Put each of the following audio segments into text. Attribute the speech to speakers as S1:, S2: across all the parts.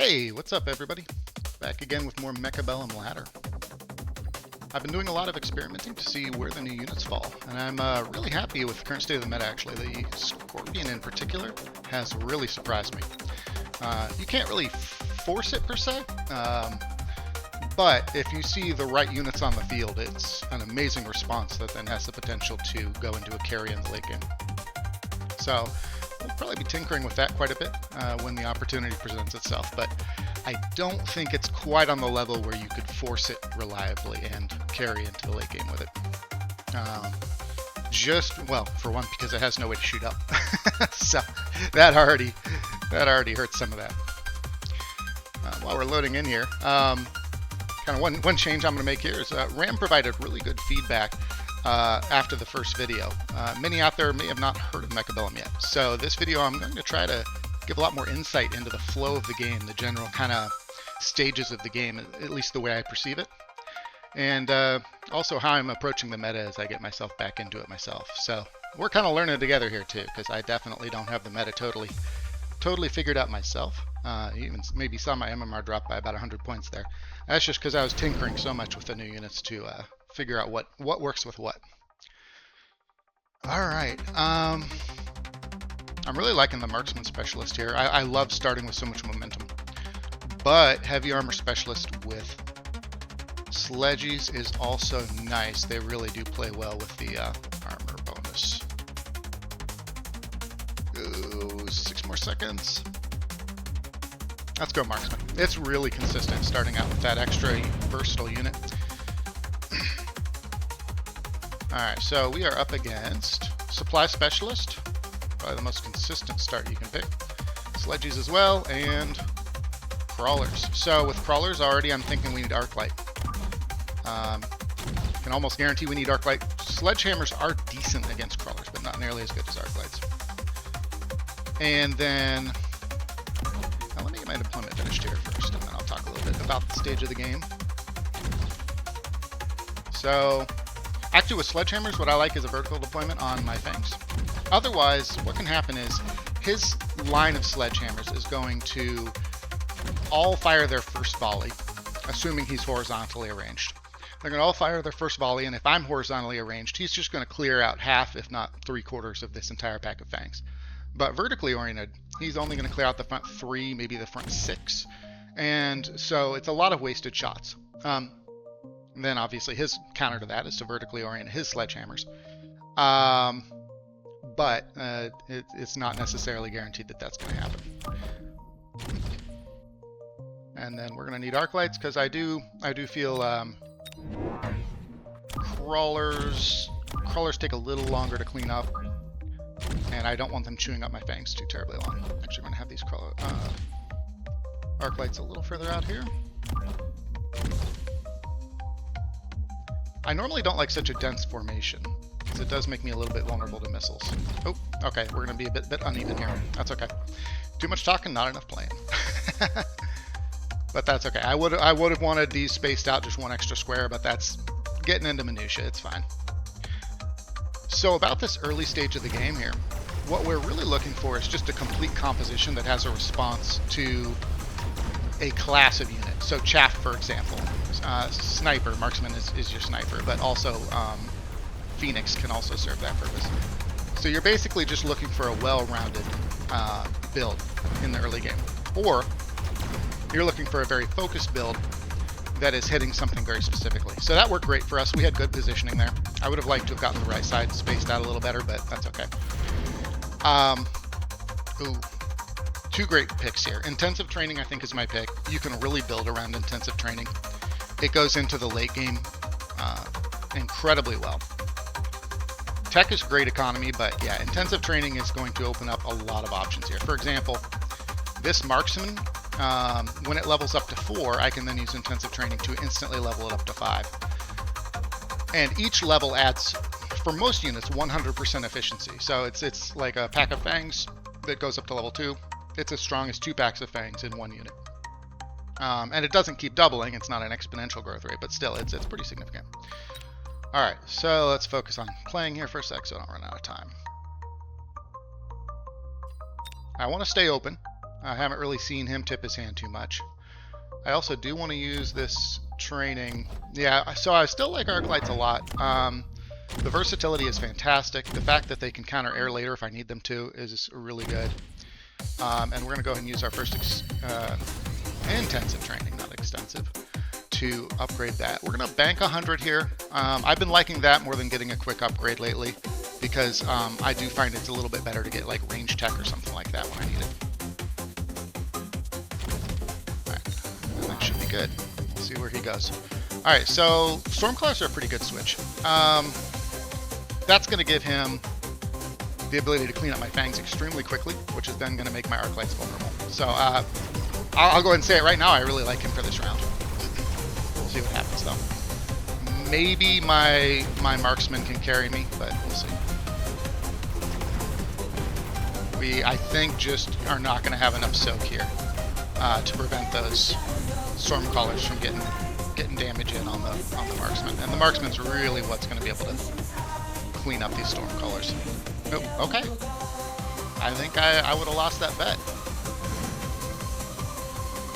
S1: Hey, what's up everybody? Back again with more Mechabellum ladder. I've been doing a lot of experimenting to see where the new units fall, and I'm really happy with the current state of the meta actually. The Scorpion in particular has really surprised me. You can't really force it per se, but if you see the right units on the field, it's an amazing response that then has the potential to go into a carry in the late game. So we'll probably be tinkering with that quite a bit when the opportunity presents itself, but I don't think it's quite on the level where you could force it reliably and carry into the late game with it. Well, for one, because it has no way to shoot up. So that already hurts some of that. While we're loading in here, kind of one change I'm going to make here is RAM provided really good feedback after the first video. Many out there may have not heard of Mechabellum yet. So this video I'm going to try to give a lot more insight into the flow of the game, the general kind of stages of the game, at least the way I perceive it. And also how I'm approaching the meta as I get myself back into it myself. So we're kind of learning together here too, because I definitely don't have the meta totally figured out myself. Even maybe saw my MMR drop by about 100 points there. That's just because I was tinkering so much with the new units to figure out what works with what. All right. I'm really liking the Marksman Specialist here. I love starting with so much momentum. But Heavy Armor Specialist with Sledgies is also nice. They really do play well with the armor bonus. Ooh, 6 more seconds. Let's go Marksman. It's really consistent starting out with that extra versatile unit. Alright, so we are up against Supply Specialist. Probably the most consistent start you can pick. Sledgies as well, and Crawlers. So with Crawlers already, I'm thinking we need Arclight. Can almost guarantee we need Arclight. Sledgehammers are decent against Crawlers, but not nearly as good as Arclights. And then, now let me get my deployment finished here first, and then I'll talk a little bit about the stage of the game. So, actually with Sledgehammers, what I like is a vertical deployment on my Fangs. Otherwise, what can happen is his line of Sledgehammers is going to all fire their first volley, assuming he's horizontally arranged. They're going to all fire their first volley, and if I'm horizontally arranged, he's just going to clear out half, if not 3/4 of this entire pack of Fangs. But vertically oriented, he's only going to clear out the front 3, maybe the front 6. And so it's a lot of wasted shots. And then obviously his counter to that is to vertically orient his Sledgehammers. But it's not necessarily guaranteed that that's going to happen. And then we're going to need Arclights, because I do feel Crawlers take a little longer to clean up, and I don't want them chewing up my Fangs too terribly long. Actually, I'm going to have these Arclights a little further out here. I normally don't like such a dense formation, because it does make me a little bit vulnerable to missiles. Oh, okay, we're going to be a bit uneven here. That's okay. Too much talking, not enough playing. But that's okay. I would have wanted these spaced out just one extra square, but that's getting into minutia. It's fine. So about this early stage of the game here, what we're really looking for is just a complete composition that has a response to a class of unit. So Chaff, for example, Sniper, Marksman is your Sniper, but also Phoenix can also serve that purpose. So you're basically just looking for a well-rounded build in the early game. Or you're looking for a very focused build that is hitting something very specifically. So that worked great for us. We had good positioning there. I would have liked to have gotten the right side spaced out a little better, but that's okay. Ooh, 2 great picks here. Intensive Training, I think, is my pick. You can really build around Intensive Training. It goes into the late game incredibly well. Tech is great economy, but yeah, Intensive Training is going to open up a lot of options here. For example, this Marksman, when it levels up to 4, I can then use Intensive Training to instantly level it up to 5. And each level adds, for most units, 100% efficiency. So it's like a pack of Fangs that goes up to level 2. It's as strong as 2 packs of Fangs in 1 unit. And it doesn't keep doubling. It's not an exponential growth rate, but still, it's pretty significant. All right, so let's focus on playing here for a sec so I don't run out of time. I want to stay open. I haven't really seen him tip his hand too much. I also do want to use this training. Yeah, so I still like arc lights a lot. The versatility is fantastic. The fact that they can counter air later if I need them to is really good. And we're going to go ahead and use our first intensive training, not extensive, to upgrade that. We're going to bank 100 here. I've been liking that more than getting a quick upgrade lately, because I do find it's a little bit better to get like range tech or something like that when I need it. Alright, and that should be good. We'll see where he goes. Alright, so Stormclawers are a pretty good switch. That's going to give him the ability to clean up my fangs extremely quickly, which is then going to make my arc lights vulnerable. So I'll go ahead and say it right now, I really like him for this round. We'll see what happens though. Maybe my marksman can carry me, but we'll see. We, I think, just are not going to have enough soak here to prevent those Stormcallers from getting damage in on the marksman. And the marksman's really what's going to be able to clean up these Stormcallers. Oh, okay. I think I would have lost that bet.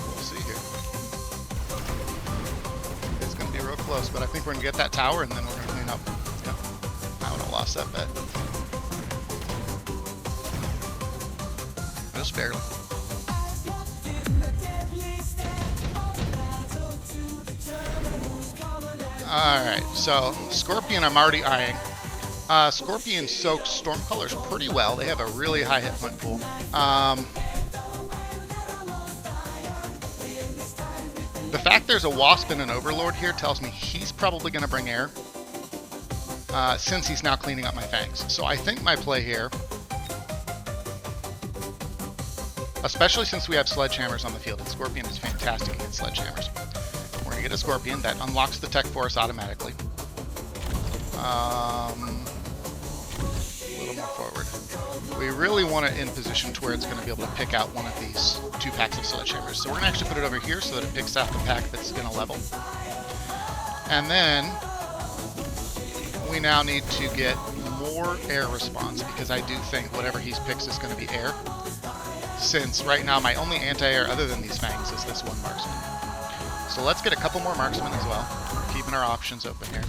S1: We'll see here. It's going to be real close, but I think we're going to get that tower and then we're going to clean up. Yeah, I would have lost that bet. Just barely. Alright, so Scorpion I'm already eyeing. Scorpion soaks Stormcallers pretty well. They have a really high hit point pool. The fact there's a Wasp and an Overlord here tells me he's probably going to bring air, since he's now cleaning up my fangs. So I think my play here, especially since we have sledgehammers on the field, and Scorpion is fantastic against sledgehammers. We're going to get a Scorpion that unlocks the tech for us automatically. A little more forward. We really want it in position to where it's going to be able to pick out one of these 2 packs of sledgehammers. So we're going to actually put it over here so that it picks out the pack that's going to level. And then we now need to get more air response, because I do think whatever he picks is going to be air. Since right now my only anti-air other than these fangs is this one marksman. So let's get a couple more marksmen as well. We're keeping our options open here.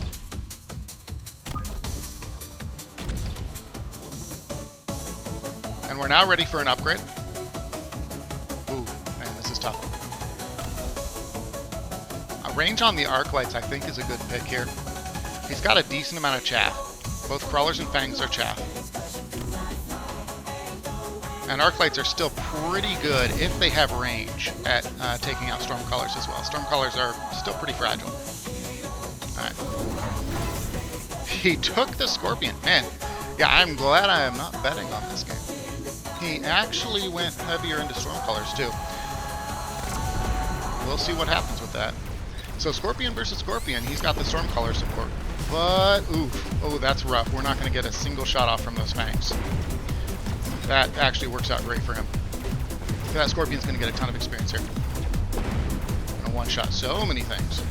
S1: And we're now ready for an upgrade. Ooh, man, this is tough. A range on the arc lights I think is a good pick here. He's got a decent amount of chaff. Both crawlers and fangs are chaff. And arc lights are still pretty good if they have range at taking out Stormcallers as well. Stormcallers are still pretty fragile. Alright. He took the Scorpion. Man, yeah, I'm glad I am not betting on this game. He actually went heavier into Stormcallers too. We'll see what happens with that. So Scorpion versus Scorpion, he's got the Stormcaller support. But, oof, oh, that's rough. We're not going to get a single shot off from those fangs. That actually works out great for him. That Scorpion's going to get a ton of experience here. Gonna one-shot so many things.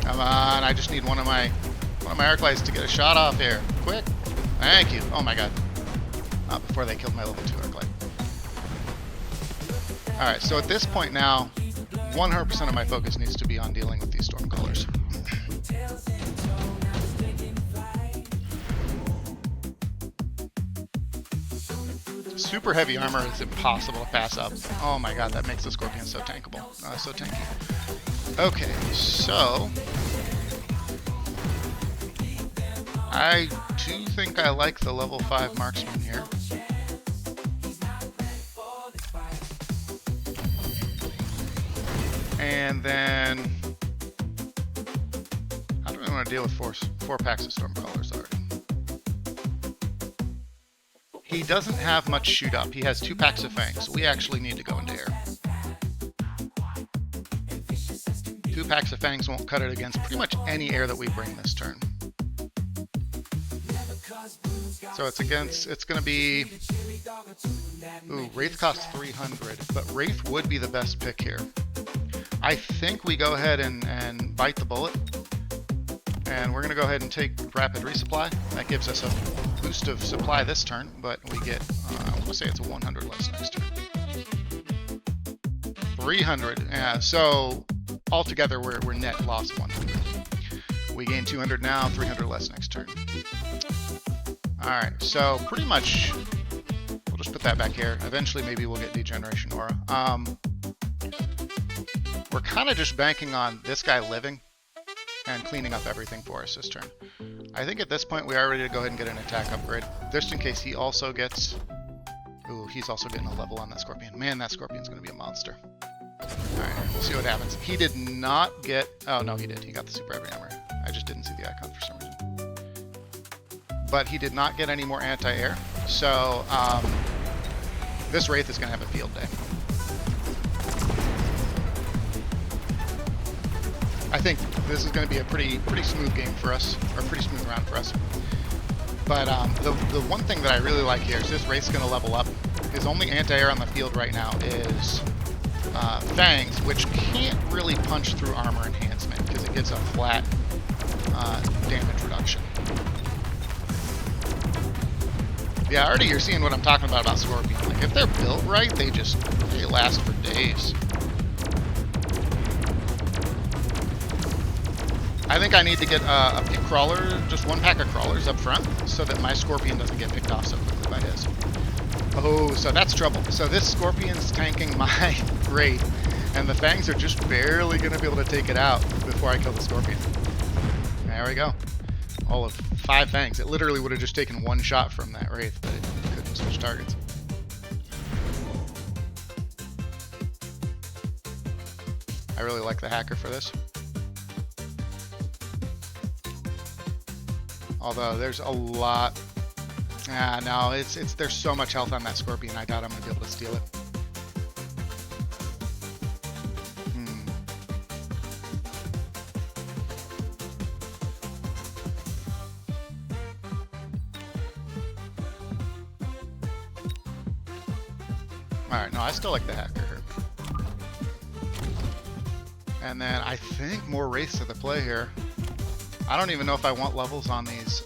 S1: Come on, I just need one of my arc lights to get a shot off here. Quick. Thank you. Oh my god. Not before they killed my level 2 arc light. Alright, so at this point now, 100% of my focus needs to be on dealing with these Stormcallers. Super heavy armor is impossible to pass up. Oh my god, that makes the Scorpion so tankable. So tanky. Okay, so I do think I like the level 5 marksman here. And then I don't really want to deal with four packs of Stormcallers already. He doesn't have much shoot up. He has 2 packs of fangs, so we actually need to go into air. 2 packs of fangs won't cut it against pretty much any air that we bring this turn. So it's going to be, ooh, Wraith costs 300, but Wraith would be the best pick here. I think we go ahead and bite the bullet, and we're going to go ahead and take rapid resupply. That gives us boost of supply this turn, but we get, I want to say it's a 100 less next turn. 300, yeah, so altogether we're net lost 100. We gain 200 now, 300 less next turn. Alright, so pretty much, we'll just put that back here. Eventually maybe we'll get Degeneration Aura. We're kind of just banking on this guy living and cleaning up everything for us this turn. I think at this point we are ready to go ahead and get an attack upgrade, just in case he also gets... Ooh, he's also getting a level on that Scorpion. Man, that Scorpion's going to be a monster. Alright, we'll see what happens. He did not get... Oh, no, he did. He got the Super Heavy Hammer. I just didn't see the icon for some reason. But he did not get any more anti-air, so this Wraith is going to have a field day. I think this is going to be a pretty smooth game for us, or pretty smooth round for us. But the one thing that I really like here is this Wraith's going to level up. His only anti-air on the field right now is Fangs, which can't really punch through armor enhancement because it gives a flat damage reduction. Yeah, already you're seeing what I'm talking about Scorpion. Like, if they're built right, they last for days. I think I need to get a crawler, just one pack of crawlers up front, so that my Scorpion doesn't get picked off so quickly by his. Oh, so that's trouble. So this Scorpion's tanking my Wraith, and the Fangs are just barely going to be able to take it out before I kill the Scorpion. There we go. All of 5 Fangs. It literally would have just taken one shot from that Wraith, but it couldn't switch targets. I really like the hacker for this. Although there's a lot. No, there's so much health on that Scorpion. I doubt I'm gonna be able to steal it. Alright, no, I still like the hacker here. And then I think more Wraiths to the play here. I don't even know if I want levels on these.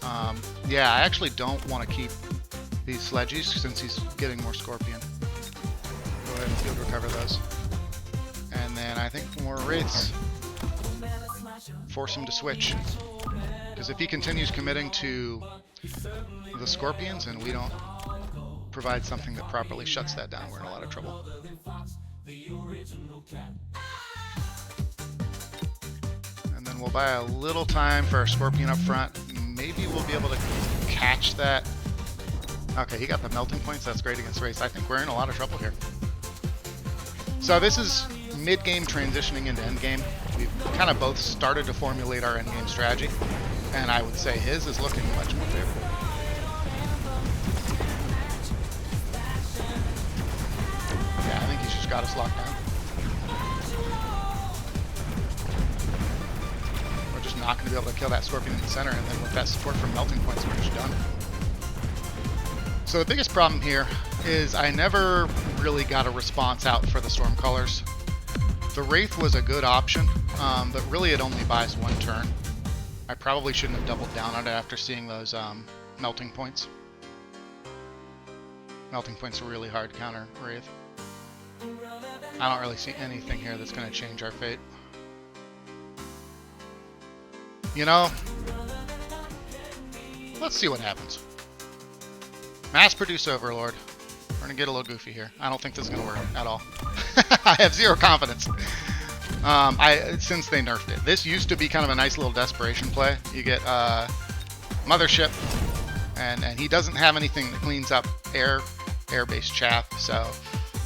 S1: Yeah, I actually don't want to keep these Sledgies since he's getting more Scorpion. Go ahead and field recover those. And then I think more Wraiths. Force him to switch. Because if he continues committing to the Scorpions and we don't provide something that properly shuts that down, we're in a lot of trouble. And then we'll buy a little time for our Scorpion up front. Maybe we'll be able to catch that. Okay, he got the melting points. That's great against Wraiths. I think we're in a lot of trouble here. So this is mid-game transitioning into endgame. We've kind of both started to formulate our endgame strategy, and I would say his is looking much more favorable. Yeah, I think he's just got us locked down. We're just not going to be able to kill that Scorpion in the center, and then with that support from melting points, we're just done. So the biggest problem here is I never really got a response out for the Stormcallers. The Wraith was a good option, but really it only buys one turn. I probably shouldn't have doubled down on it after seeing those melting points. Melting points are really hard to counter Wraith. I don't really see anything here that's going to change our fate. You know, let's see what happens. Mass produce Overlord. We're going to get a little goofy here. I don't think this is going to work at all. I have zero confidence. Since they nerfed it. This used to be kind of a nice little desperation play. You get Mothership, and he doesn't have anything that cleans up air-based chaff, so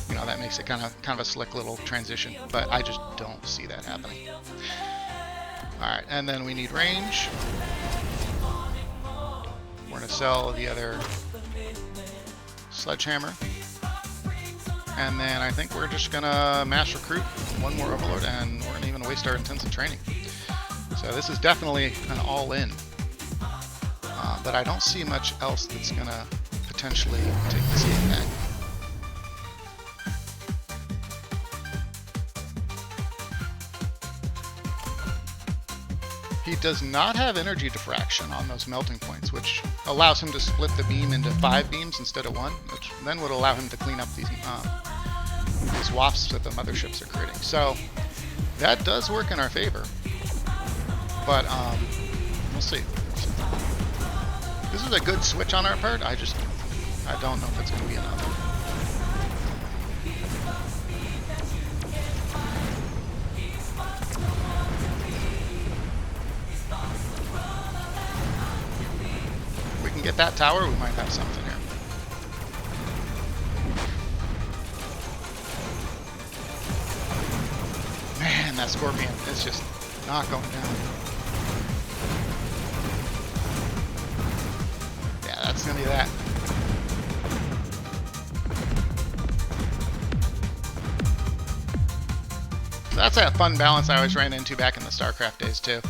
S1: you know that makes it kind of a slick little transition. But I just don't see that happening. All right, and then we need range. We're going to sell the other Sledgehammer. And then I think we're just going to mass recruit one more Overlord, and we're not even going to waste our intensive training. So this is definitely an all-in. But I don't see much else that's going to potentially take this game back. He does not have energy diffraction on those melting points, which allows him to split the beam into 5 beams instead of 1, which then would allow him to clean up these wasps that the motherships are creating. So that does work in our favor, but we'll see. This is a good switch on our part. I don't know if it's going to be enough. If we can get that tower, we might have something here. Man, that scorpion is just not going down. Yeah, that's gonna be that. So that's that fun balance I always ran into back in the StarCraft days too,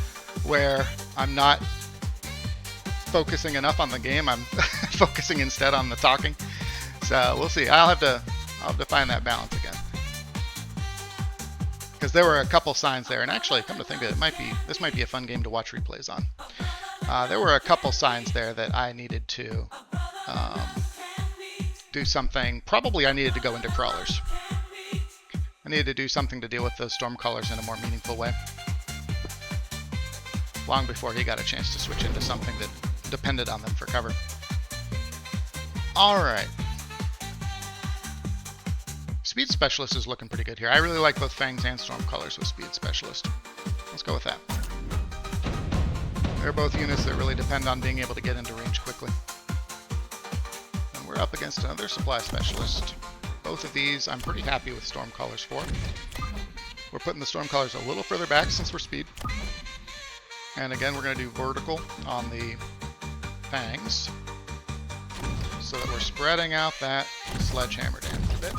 S1: where I'm not focusing enough on the game. I'm focusing instead on the talking. So we'll see. I'll have to find that balance again. Because there were a couple signs there, and actually, come to think of it, this might be a fun game to watch replays on. There were a couple signs there that I needed to do something. Probably I needed to go into crawlers. I needed to do something to deal with those storm crawlers in a more meaningful way. Long before he got a chance to switch into something that depended on them for cover. Alright. Speed Specialist is looking pretty good here. I really like both Fangs and Storm Colors with Speed Specialist. Let's go with that. They're both units that really depend on being able to get into range quickly. And we're up against another Supply Specialist. Both of these I'm pretty happy with Storm Colors for. We're putting the Storm Colors a little further back since we're speed. And again, we're going to do vertical on the Fangs so that we're spreading out that sledgehammer damage a bit.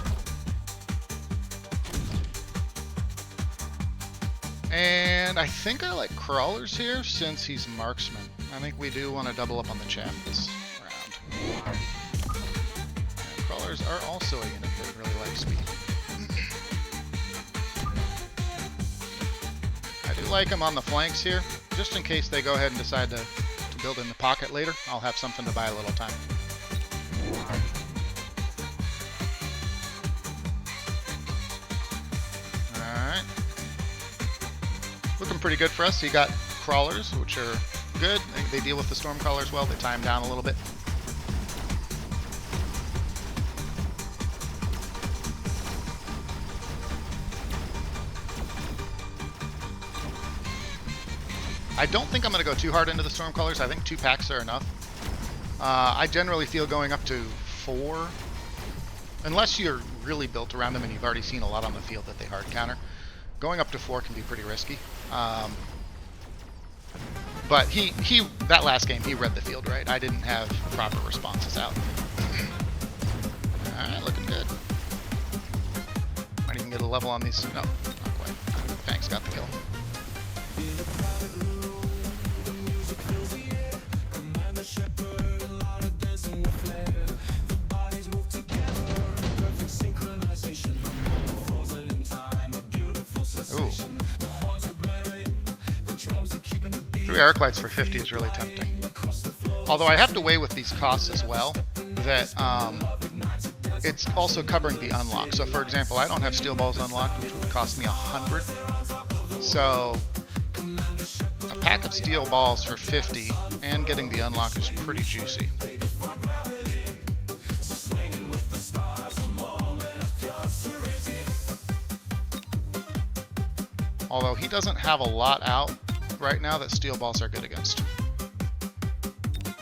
S1: And I think I like crawlers here since he's marksman. I think we do want to double up on the chaff this round. And crawlers are also a unit that really likes speed. I do like them on the flanks here, just in case they go ahead and decide to build in the pocket later. I'll have something to buy a little time. Alright. Looking pretty good for us. You got crawlers, which are good. They deal with the storm crawlers well. They tie them down a little bit. I don't think I'm going to go too hard into the storm crawlers. I think 2 packs are enough. I generally feel going up to 4, unless you're really built around them and you've already seen a lot on the field that they hard counter. Going up to 4 can be pretty risky. But that last game, he read the field right. I didn't have proper responses out. Alright, looking good. Might even get a level on these. No, not quite. Fangs got the kill. Ooh. 3 arc lights for 50 is really tempting. Although I have to weigh with these costs as well that it's also covering the unlock. So for example, I don't have steel balls unlocked, which would cost me 100. So a pack of steel balls for 50 and getting the unlock is pretty juicy. Although he doesn't have a lot out right now that steel balls are good against.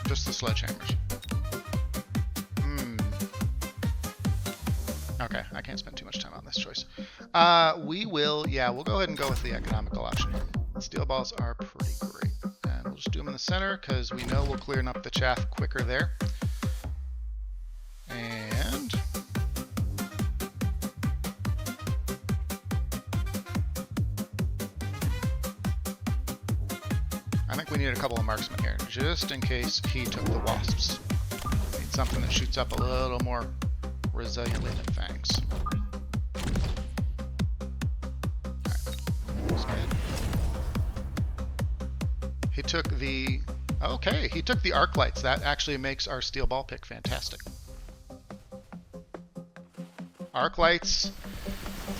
S1: Just the sledgehammers. Okay, I can't spend too much time on this choice. We'll go ahead and go with the economical option here. Steel balls are pretty great. And we'll just do them in the center because we know we'll clear up the chaff quicker there. And I think we need a couple of marksmen here, just in case he took the wasps. Need something that shoots up a little more resiliently than Fangs. Alright, that's good. He took the... Okay, he took the arc lights. That actually makes our steel ball pick fantastic. Arc lights.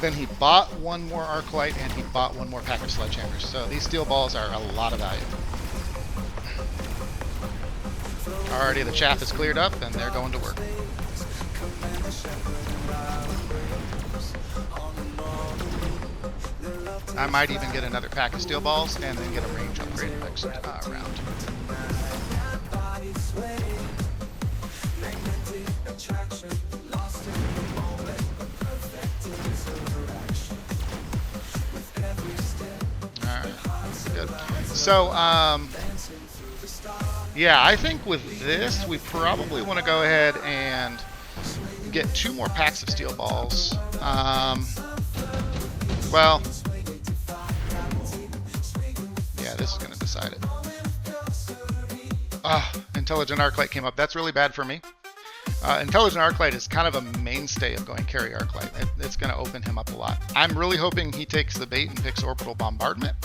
S1: Then he bought one more arc light and he bought one more pack of sledgehammers. So these steel balls are a lot of value. Already the chaff is cleared up and they're going to work. I might even get another pack of steel balls and then get a range upgrade next round. Alright, good. So, yeah, I think with this, we probably want to go ahead and get 2 more packs of steel balls. Well, yeah, this is going to decide it. Intelligent Arclight came up. That's really bad for me. Intelligent Arclight is kind of a mainstay of going carry Arclight. It's going to open him up a lot. I'm really hoping he takes the bait and picks Orbital Bombardment.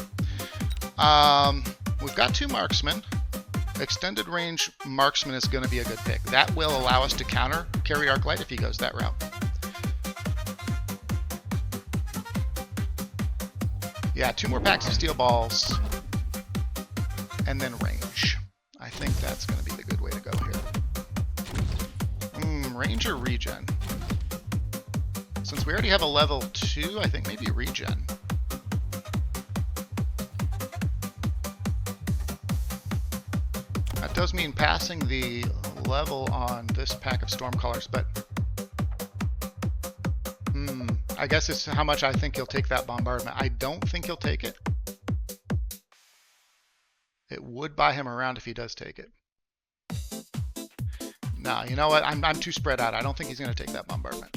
S1: We've got 2 marksmen. Extended range marksman is going to be a good pick. That will allow us to counter carry Arclight if he goes that route. Yeah, 2 more packs of steel balls and then range. I think that's going to be the good way to go here. Range or regen? Since we already have a level 2, I think maybe regen. That does mean passing the level on this pack of Stormcallers, but I guess it's how much I think he'll take that bombardment. I don't think he'll take it. It would buy him around if he does take it. Nah, you know what? I'm too spread out. I don't think he's going to take that bombardment.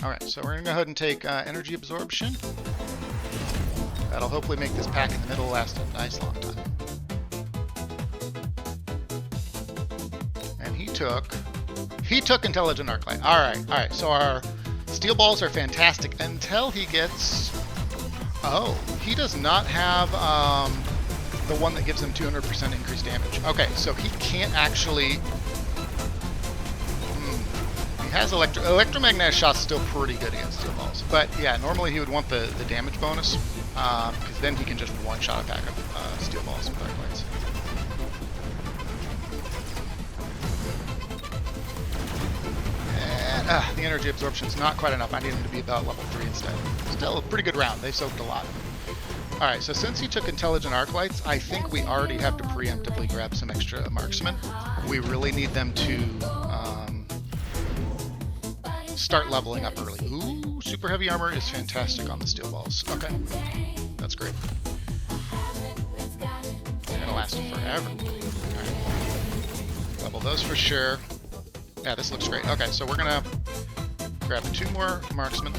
S1: Alright, so we're going to go ahead and take energy absorption. That'll hopefully make this pack in the middle last a nice long time. And he took Intelligent Arclight. Alright, so our steel balls are fantastic until he gets... Oh, he does not have the one that gives him 200% increased damage. Okay, so he can't actually... He has electromagnetic shots still pretty good against steel balls. But yeah, normally he would want the damage bonus, because then he can just one-shot a pack of steel balls with arc lights. And the energy absorption is not quite enough. I need him to be about level 3 instead. Still a pretty good round. They soaked a lot. Alright, so since he took Intelligent Arclights, I think we already have to preemptively grab some extra marksmen. We really need them to start leveling up early. Ooh, super heavy armor is fantastic on the steel balls. Okay, that's great. It's gonna last forever. Alright. Level those for sure. Yeah, this looks great. Okay, so we're gonna grab 2 more marksmen.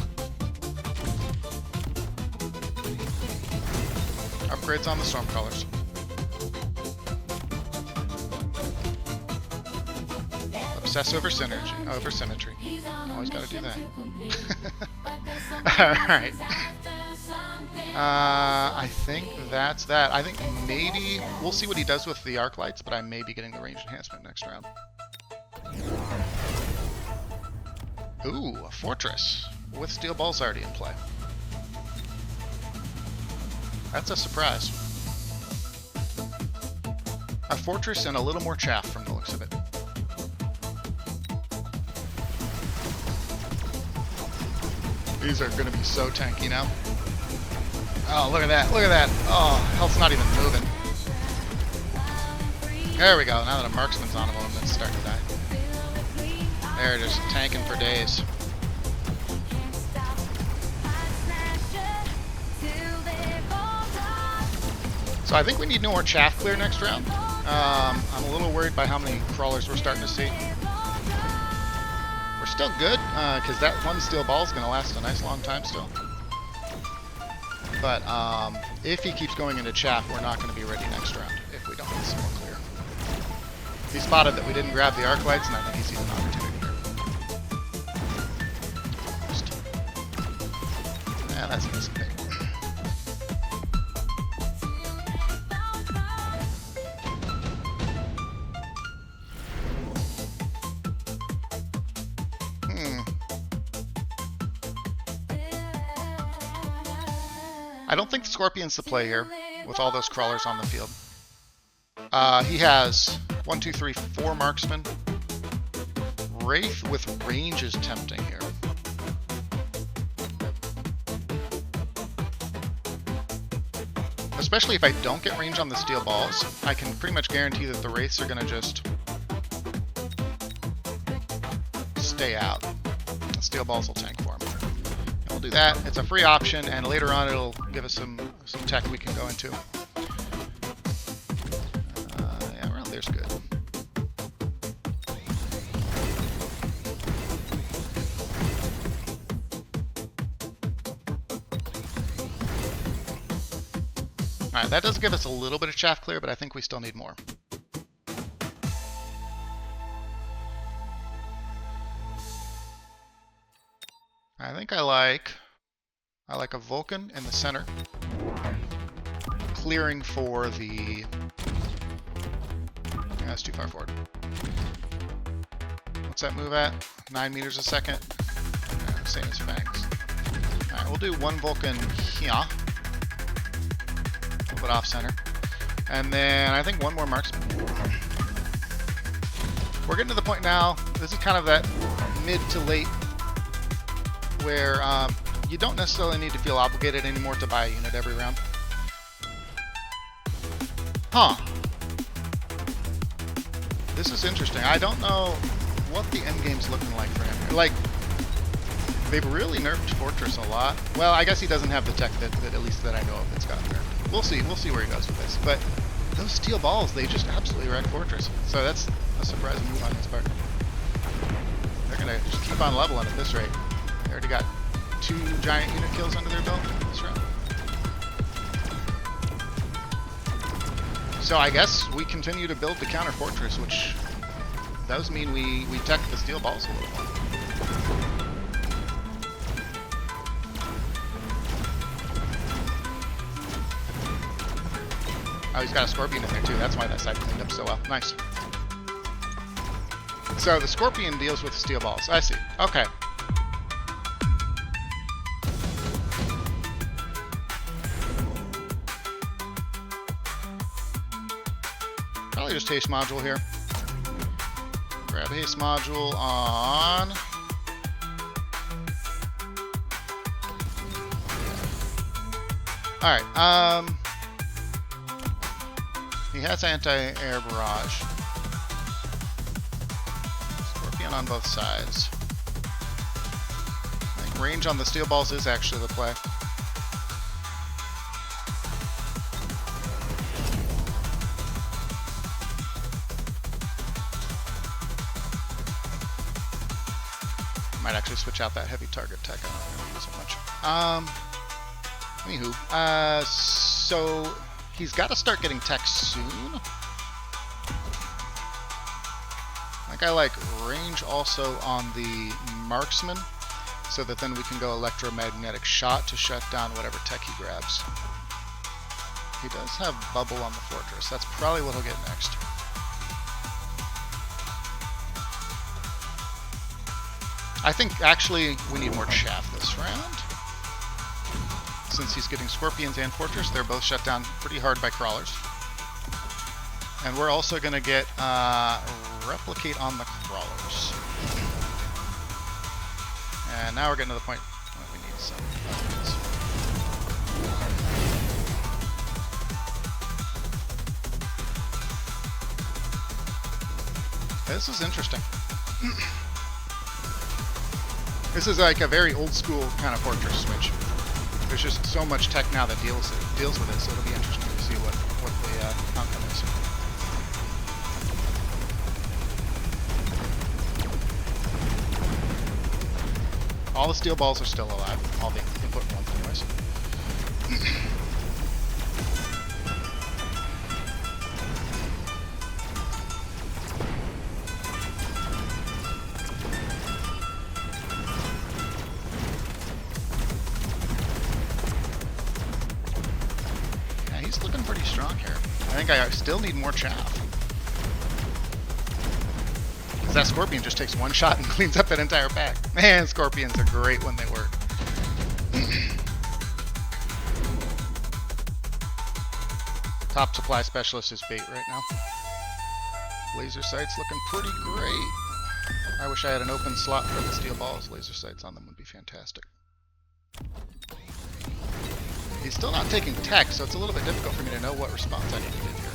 S1: Upgrades on the Stormcallers. Obsess over symmetry. Always gotta do that. Alright. I think that's that. I think maybe we'll see what he does with the arc lights, but I may be getting the range enhancement next round. Ooh, a fortress with steel balls already in play. That's a surprise. A fortress and a little more chaff from the looks of it. These are going to be so tanky now. Oh, look at that. Look at that. Oh, health's not even moving. There we go. Now that a marksman's on him, it's starting to die. They're just tanking for days. So I think we need no more chaff clear next round. I'm a little worried by how many crawlers we're starting to see. We're still good, because that one steel ball is going to last a nice long time still. But if he keeps going into chaff, we're not going to be ready next round if we don't get some more clear. He spotted that we didn't grab the arc lights, and I think he sees an opportunity here. Yeah, that's an easy pick. I don't think the Scorpion's the play here with all those crawlers on the field. He has 1, 2, 3, 4 marksmen. Wraith with range is tempting here. Especially if I don't get range on the steel balls, I can pretty much guarantee that the Wraiths are going to just stay out. The steel balls will tank for him. And we'll do that. It's a free option, and later on it'll give us some tech we can go into. Yeah, around there's good. Alright, that does give us a little bit of chaff clear, but I think we still need more. I think I like a Vulcan in the center, clearing for the... Yeah, that's too far forward. What's that move at? 9 meters a second? Yeah, same as Fangs. Alright, we'll do one Vulcan here. But off center, and then I think one more marksman. We're getting to the point now. This is kind of that mid to late where you don't necessarily need to feel obligated anymore to buy a unit every round. Huh. This is interesting. I don't know what the end game's looking like for him. Like, they've really nerfed Fortress a lot. Well, I guess he doesn't have the tech that at least that I know of that's got nerfed. We'll see where he goes with this. But those steel balls, they just absolutely wreck Fortress. So that's a surprising move on his part. They're gonna just keep on leveling at this rate. They already got 2 giant unit kills under their belt this round. So I guess we continue to build the counter Fortress, which does mean we tech the steel balls a little more. Oh, he's got a Scorpion in there too. That's why that side cleaned up so well. Nice. So the Scorpion deals with steel balls. I see. Okay. Probably just haste module here. Grab haste module on. All right. He has anti-air barrage. Scorpion on both sides. I think range on the steel balls is actually the play. Might actually switch out that heavy target tech. I don't really use it much. Anywho, so he's got to start getting tech soon. I think I like range also on the marksman, so that then we can go electromagnetic shot to shut down whatever tech he grabs. He does have bubble on the Fortress. That's probably what he'll get next. I think actually we need more chaff this round. Since he's getting Scorpions and Fortress, they're both shut down pretty hard by crawlers. And we're also going to get replicate on the crawlers. And now we're getting to the point where we need some weapons. This is interesting. This is like a very old school kind of Fortress switch. There's just so much tech now that deals with it, so it'll be interesting to see what the outcome is. All the steel balls are still alive. All the important ones, anyways. Looking pretty strong here. I think I still need more chaff. Because that Scorpion just takes one shot and cleans up that entire pack. Man, Scorpions are great when they work. Top supply specialist is bait right now. Laser sights looking pretty great. I wish I had an open slot for the steel balls. Laser sights on them would be fantastic. He's still not taking tech, so it's a little bit difficult for me to know what response I need to give here.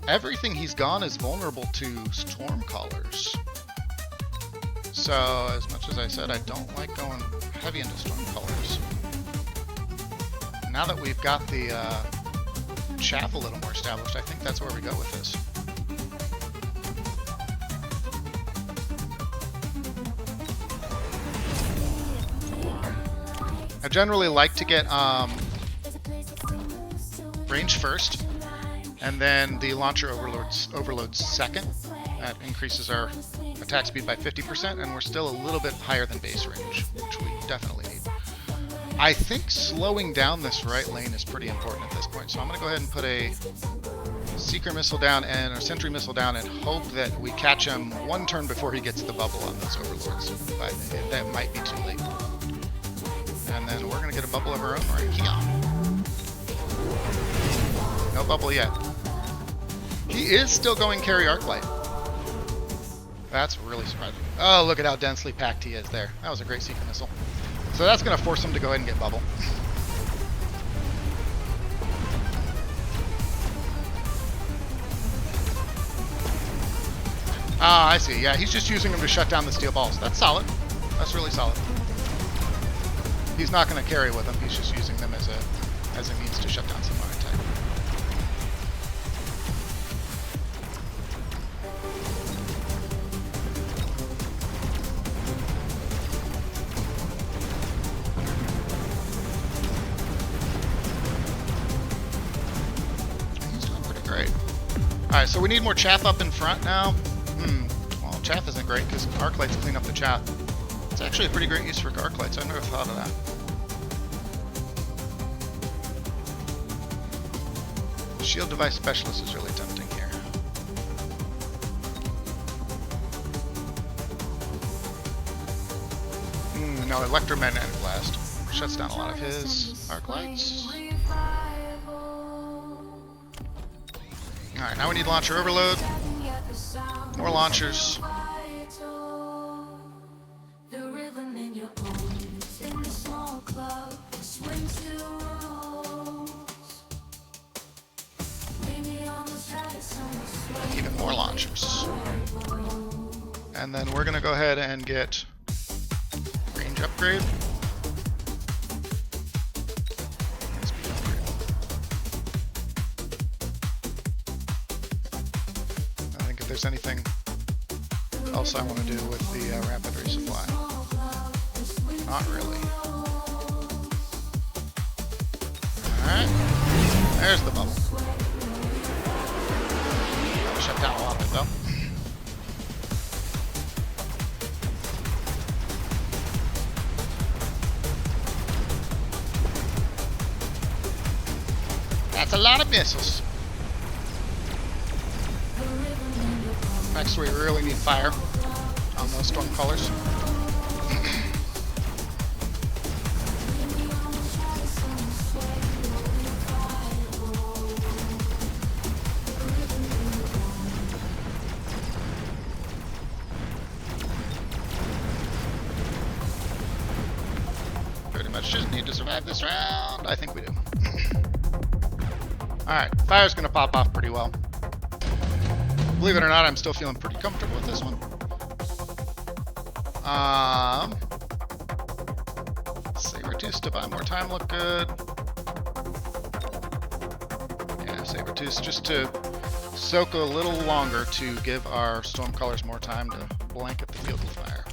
S1: Everything he's gone is vulnerable to Stormcallers. So, as much as I said, I don't like going heavy into Stormcallers. Now that we've got the chaff a little more established, I think that's where we go with this. I generally like to get range first, and then the launcher overloads second. That increases our attack speed by 50%, and we're still a little bit higher than base range, which we definitely need. I think slowing down this right lane is pretty important at this point, so I'm going to go ahead and put a Seeker missile down and a Sentry missile down and hope that we catch him one turn before he gets the bubble on those Overlords, but that might be too late. And then we're going to get a bubble of our own right here. No bubble yet. He is still going carry Arclight. That's really surprising. Oh, look at how densely packed he is there. That was a great Seeker missile. So that's going to force him to go ahead and get bubble. Ah, I see. Yeah, he's just using them to shut down the steel balls. That's solid. That's really solid. He's not going to carry with them. He's just using them as a means to shut down some line attack. He's doing pretty great. All right, so we need more chaff up in front now. Well, chaff isn't great because Arclights clean up the chaff. It's actually a pretty great use for Arclights. I never thought of that. Shield Device Specialist is really tempting here. No, Electromagnetic Blast shuts down a lot of his Arclights. Alright, now we need Launcher Overload. More launchers. Even more launchers. And then we're going to go ahead and get range upgrade. And speed upgrade. I think if there's anything else I want to do with the rapid resupply. Not really. Alright. There's the bubble. Shut down a lot of it though. That's a lot of missiles. Next we really need fire on those Stormcallers. Just need to survive this round. I think we do. Alright, fire's gonna pop off pretty well. Believe it or not, I'm still feeling pretty comfortable with this one. Saber-tooth to buy more time look good. Yeah, Saber-tooth just to soak a little longer to give our Stormcallers more time to blanket the field with fire.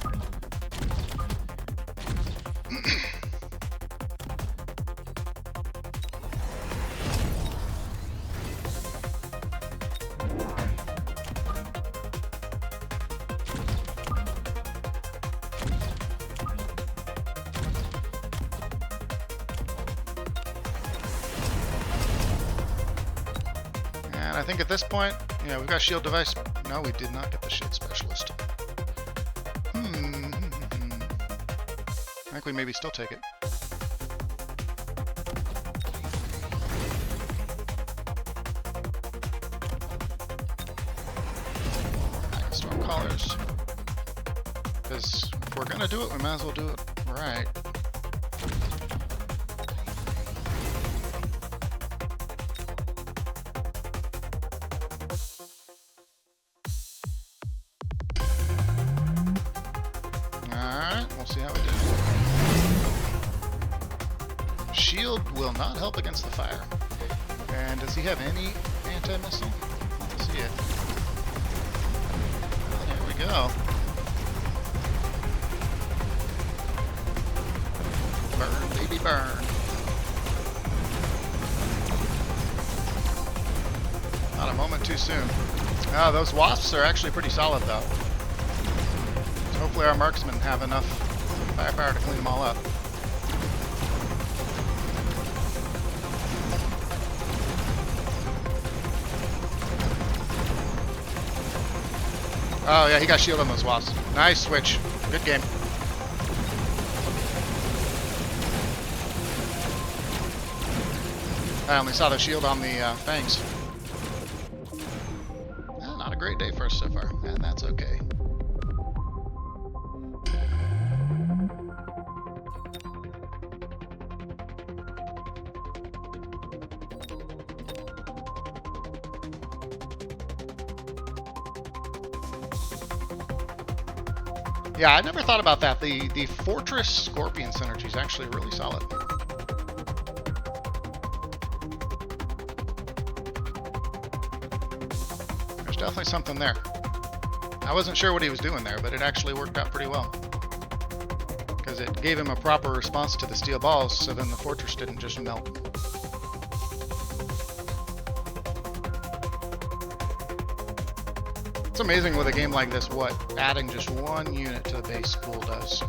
S1: I think at this point, yeah, we've got shield device. No, we did not get the shield specialist. I think we maybe still take it. Collars. Because if we're gonna do it, we might as well do it right. Alright, we'll see how we do. Shield will not help against the fire. And does he have any anti-missile? Let's see it. There we go. Burn, baby, burn. Not a moment too soon. Oh, those wasps are actually pretty solid, though. So hopefully our marksmen have enough firepower to clean them all up. Oh, yeah, he got shield on those wasps. Nice switch. Good game. I only saw the shield on the fangs. Not a great day for us so far, and that's okay. Yeah, I never thought about that. The Fortress Scorpion synergy is actually really solid. There's definitely something there. I wasn't sure what he was doing there, but it actually worked out pretty well. Because it gave him a proper response to the steel balls, so then the Fortress didn't just melt. It's amazing with a game like this what adding just one unit to the base pool does.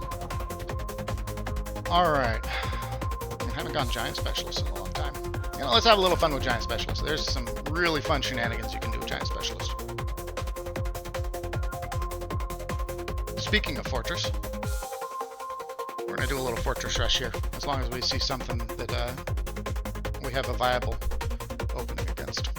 S1: Alright. I haven't gone Giant Specialist in a long time. You know, let's have a little fun with Giant Specialist. There's some really fun shenanigans you can do with Giant Specialist. Speaking of Fortress, we're going to do a little Fortress Rush here, as long as we see something that we have a viable opening against.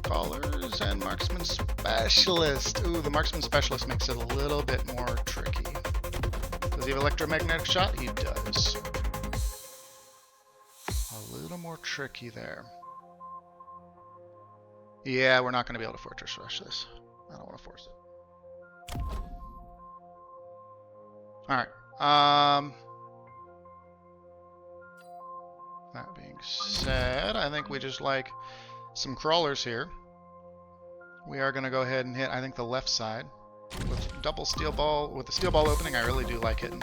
S1: Callers and Marksman Specialist. Ooh, the Marksman Specialist makes it a little bit more tricky. Does he have electromagnetic shot? He does. A little more tricky there. Yeah, we're not going to be able to Fortress Rush this. I don't want to force it. Alright. That being said, I think we just like some crawlers here. We are going to go ahead and hit, I think, the left side with double steel ball. With the steel ball opening, I really do like hitting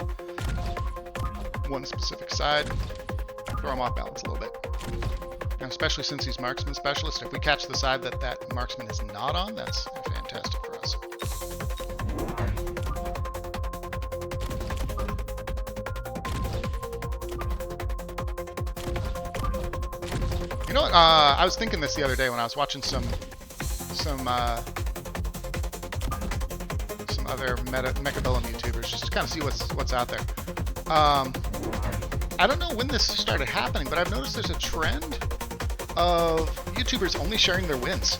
S1: one specific side. Throw him off balance a little bit. And especially since he's Marksman Specialist, if we catch the side that that Marksman is not on, that's fantastic for us. You know what? I was thinking this the other day when I was watching some other Mechabellum YouTubers, just to kind of see what's out there. I don't know when this started happening, but I've noticed there's a trend of YouTubers only sharing their wins.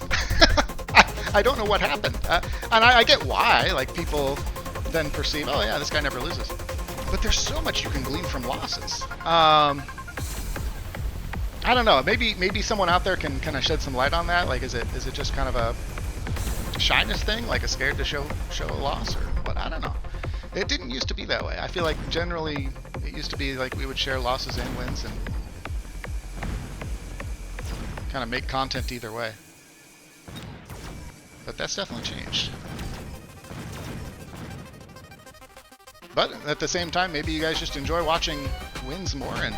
S1: I don't know what happened, and I get why. Like, people then perceive, oh yeah, this guy never loses. But there's so much you can glean from losses. I don't know. Maybe someone out there can kind of shed some light on that. Like, is it just kind of a shyness thing, like a scared to show a loss, or what? I don't know. It didn't used to be that way. I feel like generally it used to be like we would share losses and wins and kind of make content either way. But that's definitely changed. But at the same time, maybe you guys just enjoy watching wins more and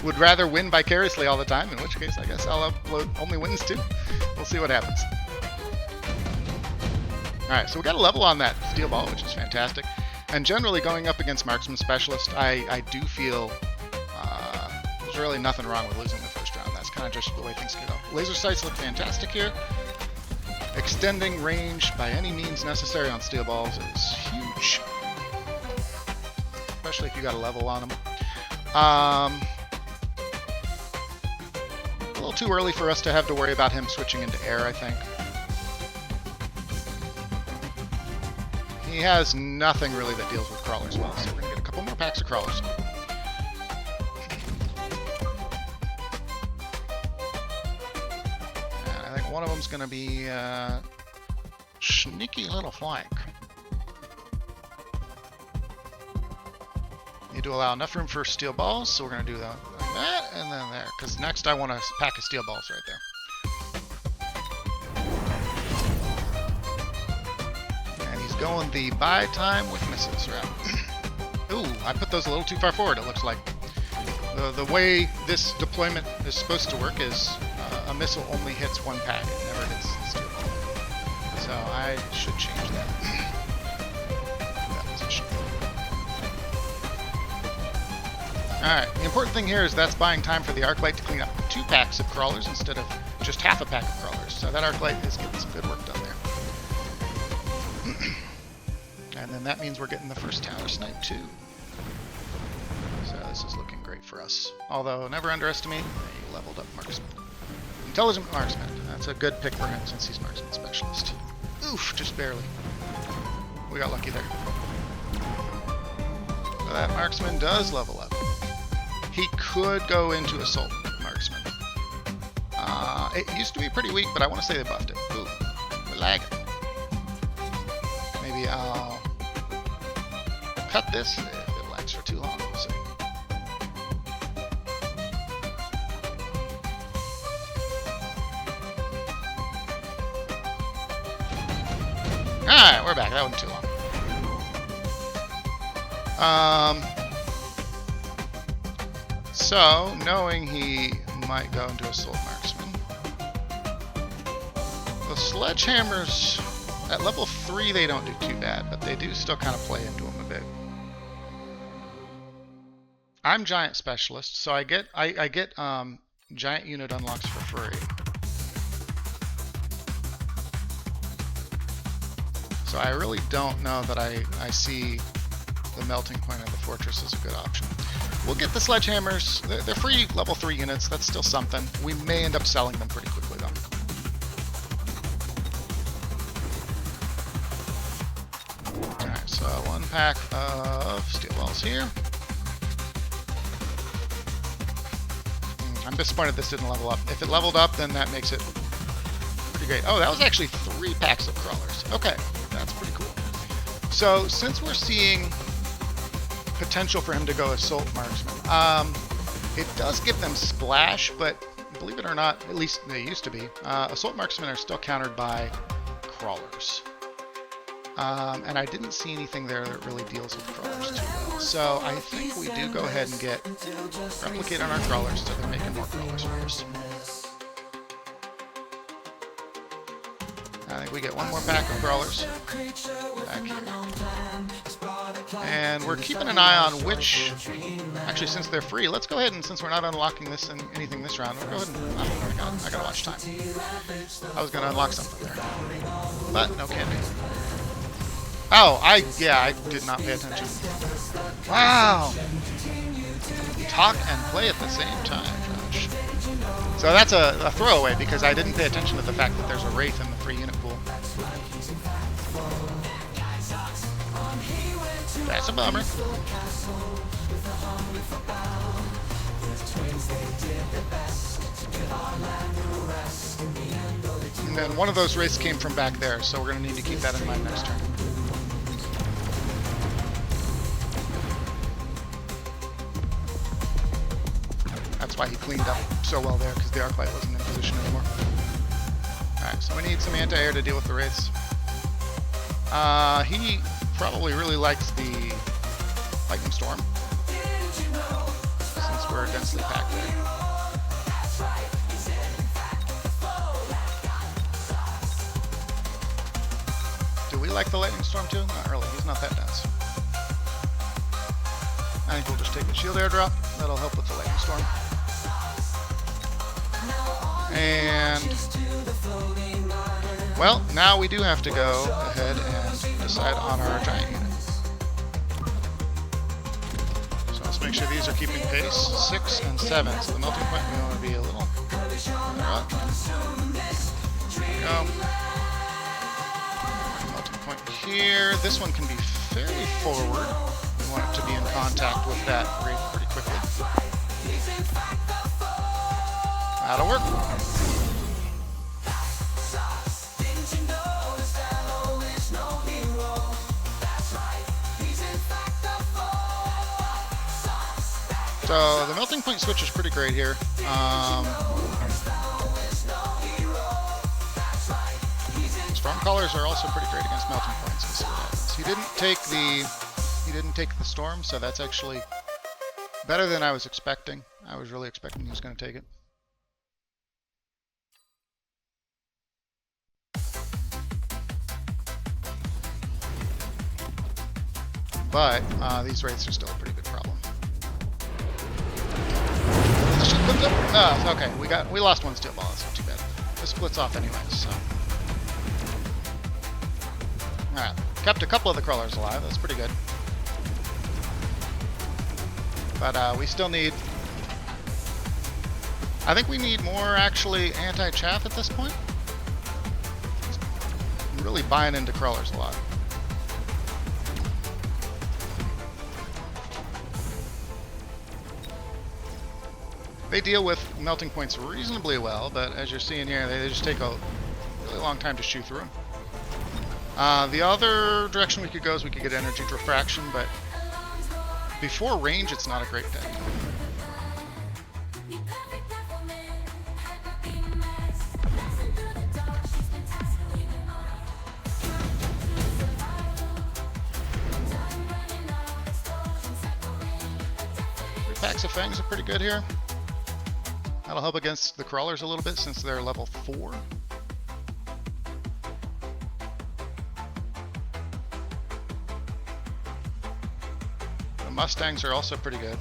S1: would rather win vicariously all the time, in which case I guess I'll upload only wins too. We'll see what happens. Alright, so we got a level on that steel ball, which is fantastic. And generally going up against Marksman Specialist, I do feel there's really nothing wrong with losing the first round. That's kind of just the way things go. Laser sights look fantastic here. Extending range by any means necessary on steel balls is huge. Especially if you got a level on them. too early for us to have to worry about him switching into air, I think. He has nothing really that deals with crawlers well, so we're going to get a couple more packs of crawlers. And I think one of them's going to be sneaky little flank. Need to allow enough room for steel balls, so we're going to do that like that and then there, because next I want a pack of steel balls right there. Going the buy time with missiles route. Ooh, I put those a little too far forward, it looks like. The way this deployment is supposed to work is a missile only hits one pack, it never hits the steel ball. So I should change that. That position. Alright, the important thing here is that's buying time for the arc light to clean up 2 packs of crawlers instead of just half a pack of crawlers. So that arc light is getting some good work done there. And then that means we're getting the first tower snipe too. So this is looking great for us. Although, never underestimate a leveled up marksman. Intelligent marksman. That's a good pick for him since he's marksman specialist. Oof, just barely. We got lucky there. So that marksman does level up. He could go into assault marksman. It used to be pretty weak, but I want to say they buffed it. Ooh, we're lagging. Maybe I'll cut this if it lags for too long. We'll see. Alright, we're back. That wasn't too long. So, knowing he might go into assault marksman, the sledgehammers at level 3 they don't do too bad, but they do still kind of play into them a bit. I'm giant specialist, so I get giant unit unlocks for free. So I really don't know that I see the melting point of the fortress as a good option. We'll get the sledgehammers. They're free level 3 units. That's still something. We may end up selling them pretty quickly though. Alright, so 1 pack of steel balls here. I'm disappointed this didn't level up. If it leveled up, then that makes it pretty great. Oh, that was actually 3 packs of crawlers. Okay, that's pretty cool. So, since we're seeing potential for him to go assault marksman, it does give them splash, but believe it or not, at least they used to be, assault marksmen are still countered by crawlers. And I didn't see anything there that really deals with crawlers too well. So I think we do go ahead and replicate on our crawlers so they're making more crawlers for us. I think we get 1 more pack of crawlers back here. And we're keeping an eye on which, actually since they're free, let's go ahead and, since we're not unlocking this and anything this round, we'll go ahead and, I gotta watch time. I was gonna unlock something there, but no can be. Oh, I did not pay attention. Wow! Talk and play at the same time, Josh. So that's a throwaway because I didn't pay attention to the fact that there's a Wraith in the free unit pool. That's a bummer. And then one of those Wraiths came from back there, so we're going to need to keep that in mind next turn. That's why he cleaned up so well there, because the arc light wasn't in position anymore. Alright, so we need some anti-air to deal with the Wraiths. He probably really likes the Lightning Storm, since we're densely packed there. Do we like the Lightning Storm too? Not really, he's not that dense. I think we'll just take the shield airdrop. That'll help with the Lightning Storm. And, well, now we do have to go ahead and decide on our giant unit. So let's make sure these are keeping pace. 6 and 7. So the melting point we want to be a little Go. Melting point here. This one can be fairly forward. We want it to be in contact with that wraith pretty quickly. That'll work. So the melting point switch is pretty great here. Storm collars are also pretty great against melting points. He didn't take the storm, so that's actually better than I was expecting. I was really expecting he was going to take it. But these wraiths are still a pretty good problem. Oh, okay, we lost one steel ball. That's not too bad. This splits off anyway, so. Alright, kept a couple of the crawlers alive. That's pretty good. But we still need. I think we need more actually anti-chaff at this point. I'm really buying into crawlers a lot. They deal with melting points reasonably well, but as you're seeing here, they just take a really long time to shoot through them. The other direction we could go is we could get energy refraction, but before range, it's not a great deck. Packs of fangs are pretty good here. That'll help against the crawlers a little bit since they're level 4. The Mustangs are also pretty good.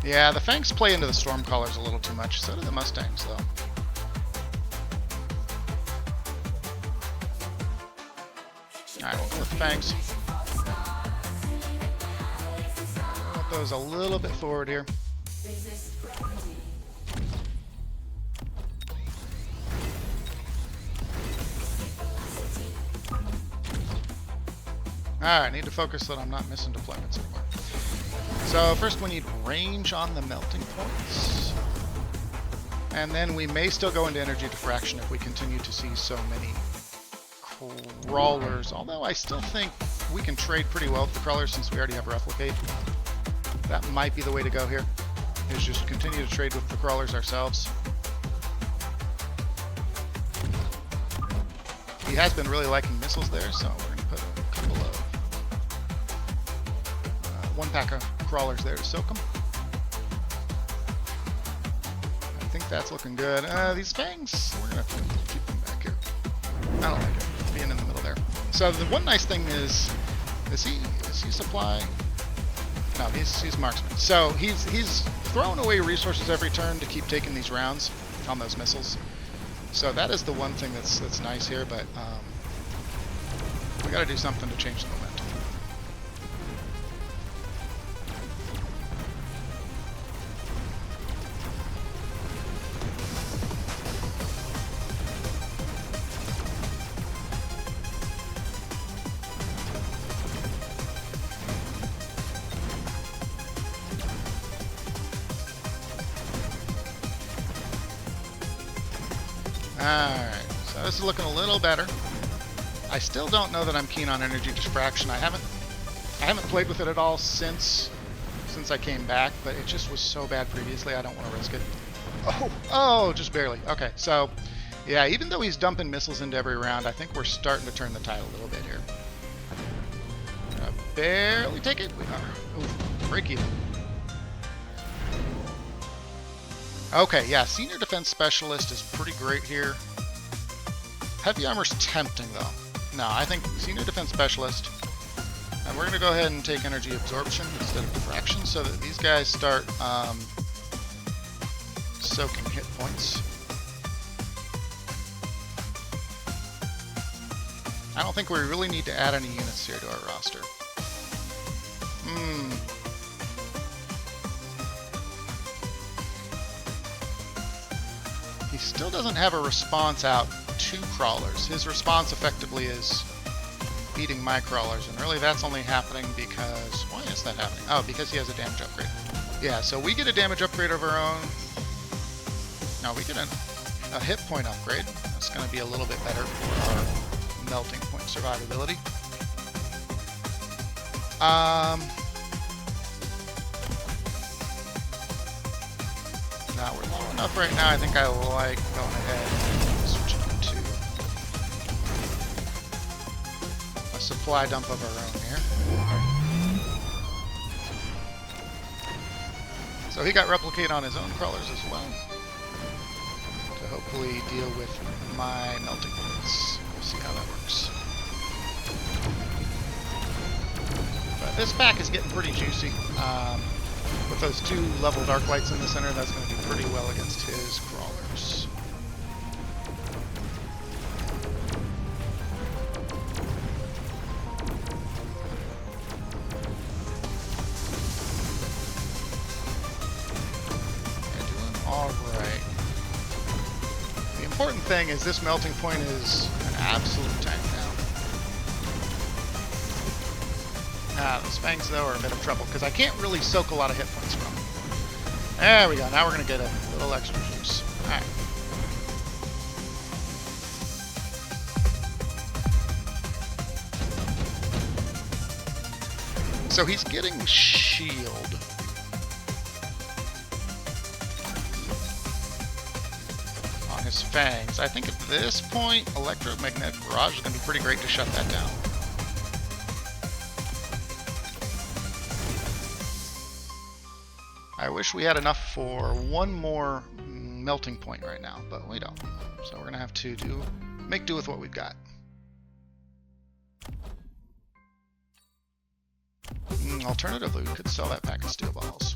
S1: Yeah, the Fangs play into the Stormcallers a little too much. So do the Mustangs, though. Alright, we'll go with the Fangs. Those a little bit forward here. Alright, need to focus so that I'm not missing deployments anymore. So first we need range on the melting points. And then we may still go into energy diffraction if we continue to see so many crawlers. Although I still think we can trade pretty well with the crawlers since we already have replicate. That might be the way to go here, is just continue to trade with the crawlers ourselves. He has been really liking missiles there, so we're going to put a couple of one pack of crawlers there to soak them. I think that's looking good. These fangs, we're going to have to keep them back here. I don't like it, being in the middle there. So the one nice thing is he supply? No, he's marksman. So he's throwing away resources every turn to keep taking these rounds on those missiles. So that is the one thing that's nice here, but we got to do something to change the momentum. Alright, so this is looking a little better. I still don't know that I'm keen on energy diffraction. I haven't played with it at all since I came back, but it just was so bad previously, I don't want to risk it. Oh, just barely. Okay, so yeah, even though he's dumping missiles into every round, I think we're starting to turn the tide a little bit here. Barely take it. We are. Ooh, break even. Okay, yeah, Senior Defense Specialist is pretty great here. Heavy Armor's tempting, though. No, I think Senior Defense Specialist. And we're going to go ahead and take Energy Absorption instead of Diffraction so that these guys start soaking hit points. I don't think we really need to add any units here to our roster. still doesn't have a response out to crawlers. His response effectively is beating my crawlers, and really that's only happening because... Why is that happening? Oh, because he has a damage upgrade. Yeah, so we get a damage upgrade of our own. No, we get a hit point upgrade. That's going to be a little bit better for our melting point survivability. Now we're low enough right now. I think I like going ahead and switching to a supply dump of our own here. So he got replicate on his own crawlers as well, to hopefully deal with my melting points. We'll see how that works. But this pack is getting pretty juicy. With those 2 leveled arc lights in the center, that's going to do pretty well against his crawlers. Alright. The important thing is this melting point is an absolute tank now. The Spangs, though, are a bit of trouble, because I can't really soak a lot of hit points from them. There we go. Now we're going to get a little extra juice. Alright. So he's getting shield. On his fangs. I think at this point, electromagnetic barrage is going to be pretty great to shut that down. I wish we had enough for one more melting point right now, but we don't. So we're going to have to make do with what we've got. Alternatively, we could sell that pack of steel balls.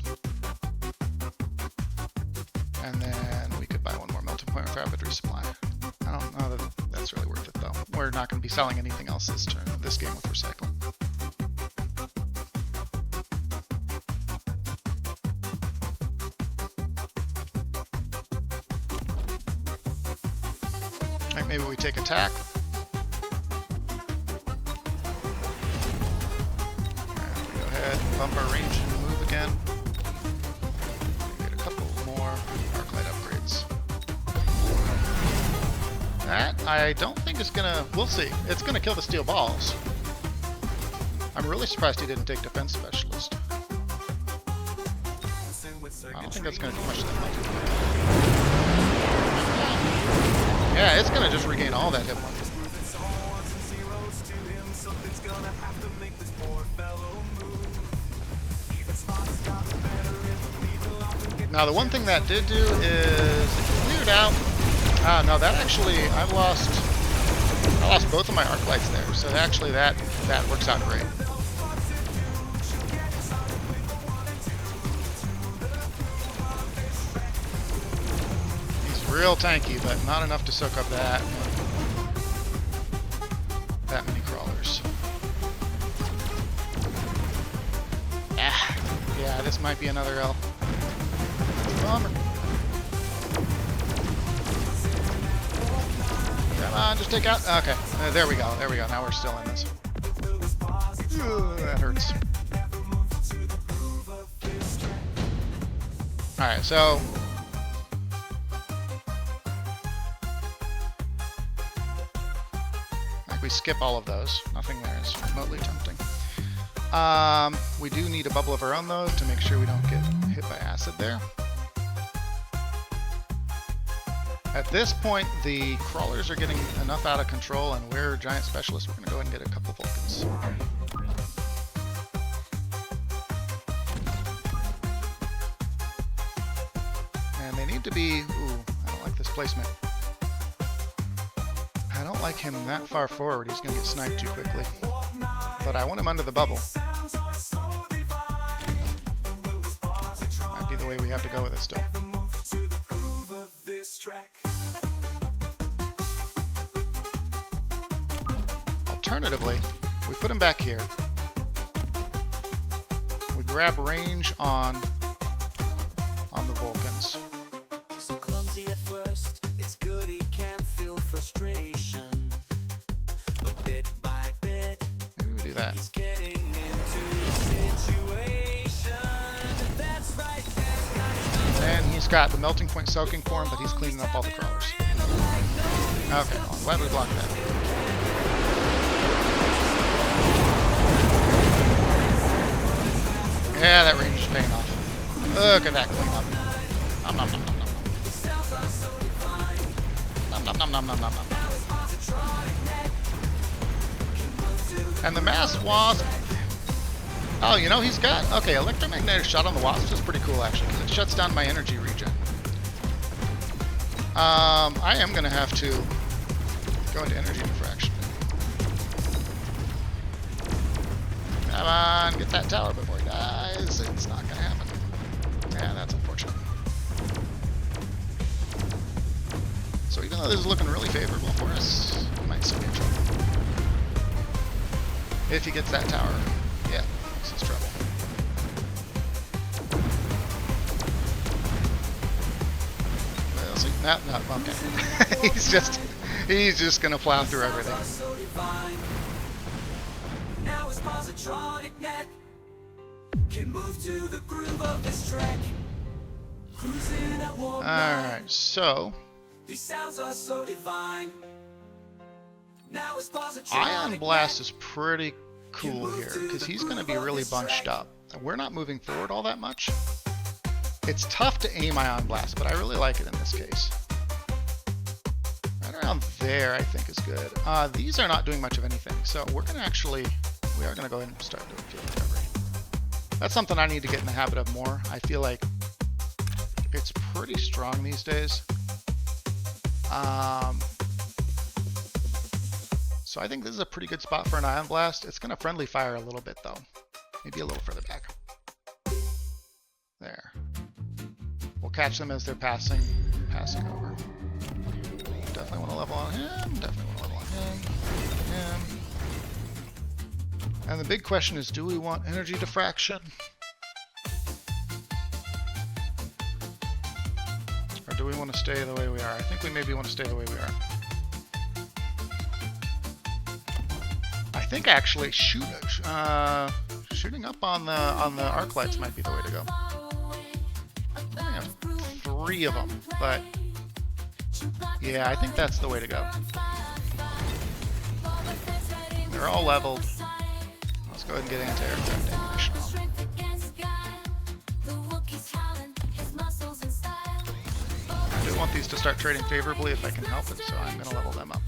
S1: And then we could buy one more melting point with rapid resupply. I don't know that that's really worth it, though. We're not going to be selling anything else this game with recycle. Maybe we take attack. And we go ahead and bump our range and move again. Get a couple more arc light upgrades. That I don't think is gonna. We'll see. It's gonna kill the steel balls. I'm really surprised he didn't take defense specialist. I don't think that's gonna do much to them. Yeah, it's gonna just regain all that hit points. Now the one thing that did do is it cleared out. No, that actually I lost both of my arc lights there. So actually that works out great. Real tanky, but not enough to soak up that many crawlers. Yeah, this might be another L. Bummer. Come on, just take out. Okay, there we go. There we go. Now we're still in this. Ooh, that hurts. All right, so. We skip all of those. Nothing there is remotely tempting. We do need a bubble of our own, though, to make sure we don't get hit by acid there. At this point, the crawlers are getting enough out of control, and we're giant specialists. We're going to go ahead and get a couple Vulcans. And they need to be... Ooh, I don't like this placement. I don't like him that far forward. He's going to get sniped too quickly. But I want him under the bubble. Might be the way we have to go with it still. Alternatively, we put him back here. We grab range on the Vulcans. got the melting point soaking for him, but he's cleaning up all the crawlers. Okay, well, I'm glad we blocked that. Yeah, that range is paying off. Look at that cleanup. Nom nom nom nom nom. Nom nom nom nom nom nom nom. And the masked wasp. Oh, you know, he's got... Okay, electromagnetic shot on the wasp is pretty cool, actually, because it shuts down my energy regen. I am going to have to go into energy diffraction. Come on, get that tower before he dies. It's not going to happen. Yeah, that's unfortunate. So even though this is looking really favorable for us, we might still be in trouble. If he gets that tower, yeah, this is trouble. Well, see, no, okay. he's just gonna plow through everything.
S2: Now his positronic net can move to the groove of this track. Cruising at warm night.
S1: Alright, so
S2: These sounds are so divine. Now his positronic
S1: Ion Blast is pretty cool here, because he's going to be really bunched up. We're not moving forward all that much. It's tough to aim Ion Blast, but I really like it in this case. Right around there, I think, is good. These are not doing much of anything, so we are going to go ahead and start doing field recovery. That's something I need to get in the habit of more. I feel like it's pretty strong these days. So I think this is a pretty good spot for an Ion Blast. It's going to friendly fire a little bit, though. Maybe a little further back. There. We'll catch them as they're passing over. Definitely want to level on him. Definitely want to level on him. And the big question is, do we want energy diffraction? Or do we want to stay the way we are? I think we maybe want to stay the way we are. I think actually shooting up on the arc lights might be the way to go. I have 3 of them, but yeah, I think that's the way to go. They're all leveled. Let's go ahead and get anti-aircraft ammunition off. I do want these to start trading favorably if I can help it, so I'm going to level them up.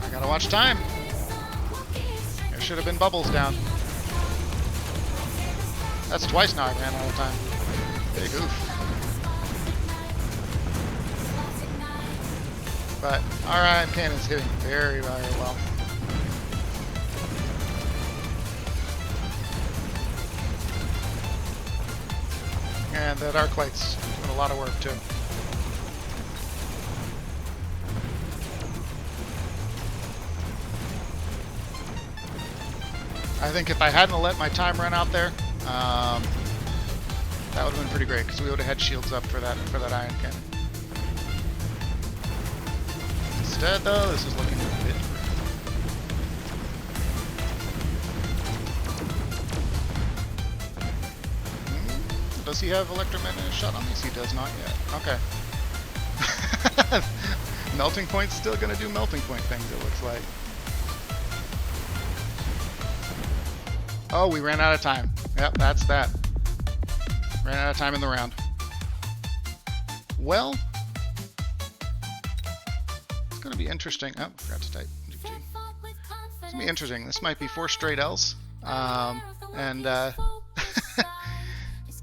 S1: I gotta watch time. There should have been bubbles down. That's twice now I ran out of time. Big oof. But our ion cannon's hitting very, very well. And that arc light's doing a lot of work too. I think if I hadn't let my time run out there, that would have been pretty great, because we would have had shields up for that ion cannon. Instead, though, this is looking a bit grim. Does he have electromagnetic shot on these? He does not yet. Okay. Melting Point's still going to do melting point things, it looks like. Oh, we ran out of time. Yep, that's that. Ran out of time in the round. Well, it's going to be interesting. Oh, forgot to type GG. It's going to be interesting. This might be 4 straight L's. And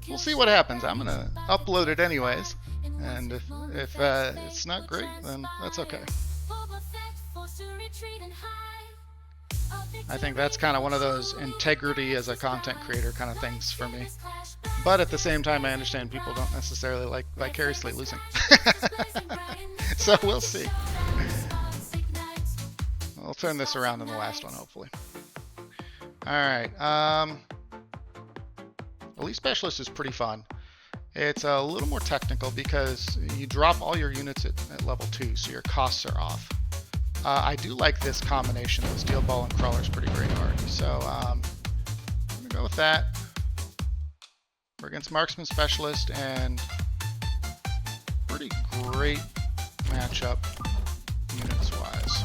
S1: we'll see what happens. I'm going to upload it anyways. And if it's not great, then that's okay. I think that's kind of one of those integrity as a content creator kind of things for me. But at the same time, I understand people don't necessarily like vicariously losing. So we'll see. I'll turn this around in the last one, hopefully. Alright. Elite Specialist is pretty fun. It's a little more technical because you drop all your units at level 2, so your costs are off. I do like this combination. The Steel Ball and Crawler is pretty great already. So I'm going to go with that. We're against Marksman Specialist, and pretty great matchup units-wise.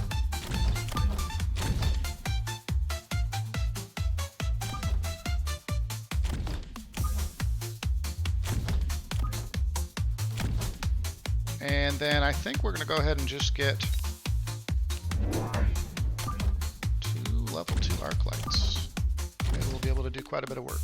S1: And then I think we're going to go ahead and just get 2 level 2 arc lights. Maybe we'll be able to do quite a bit of work.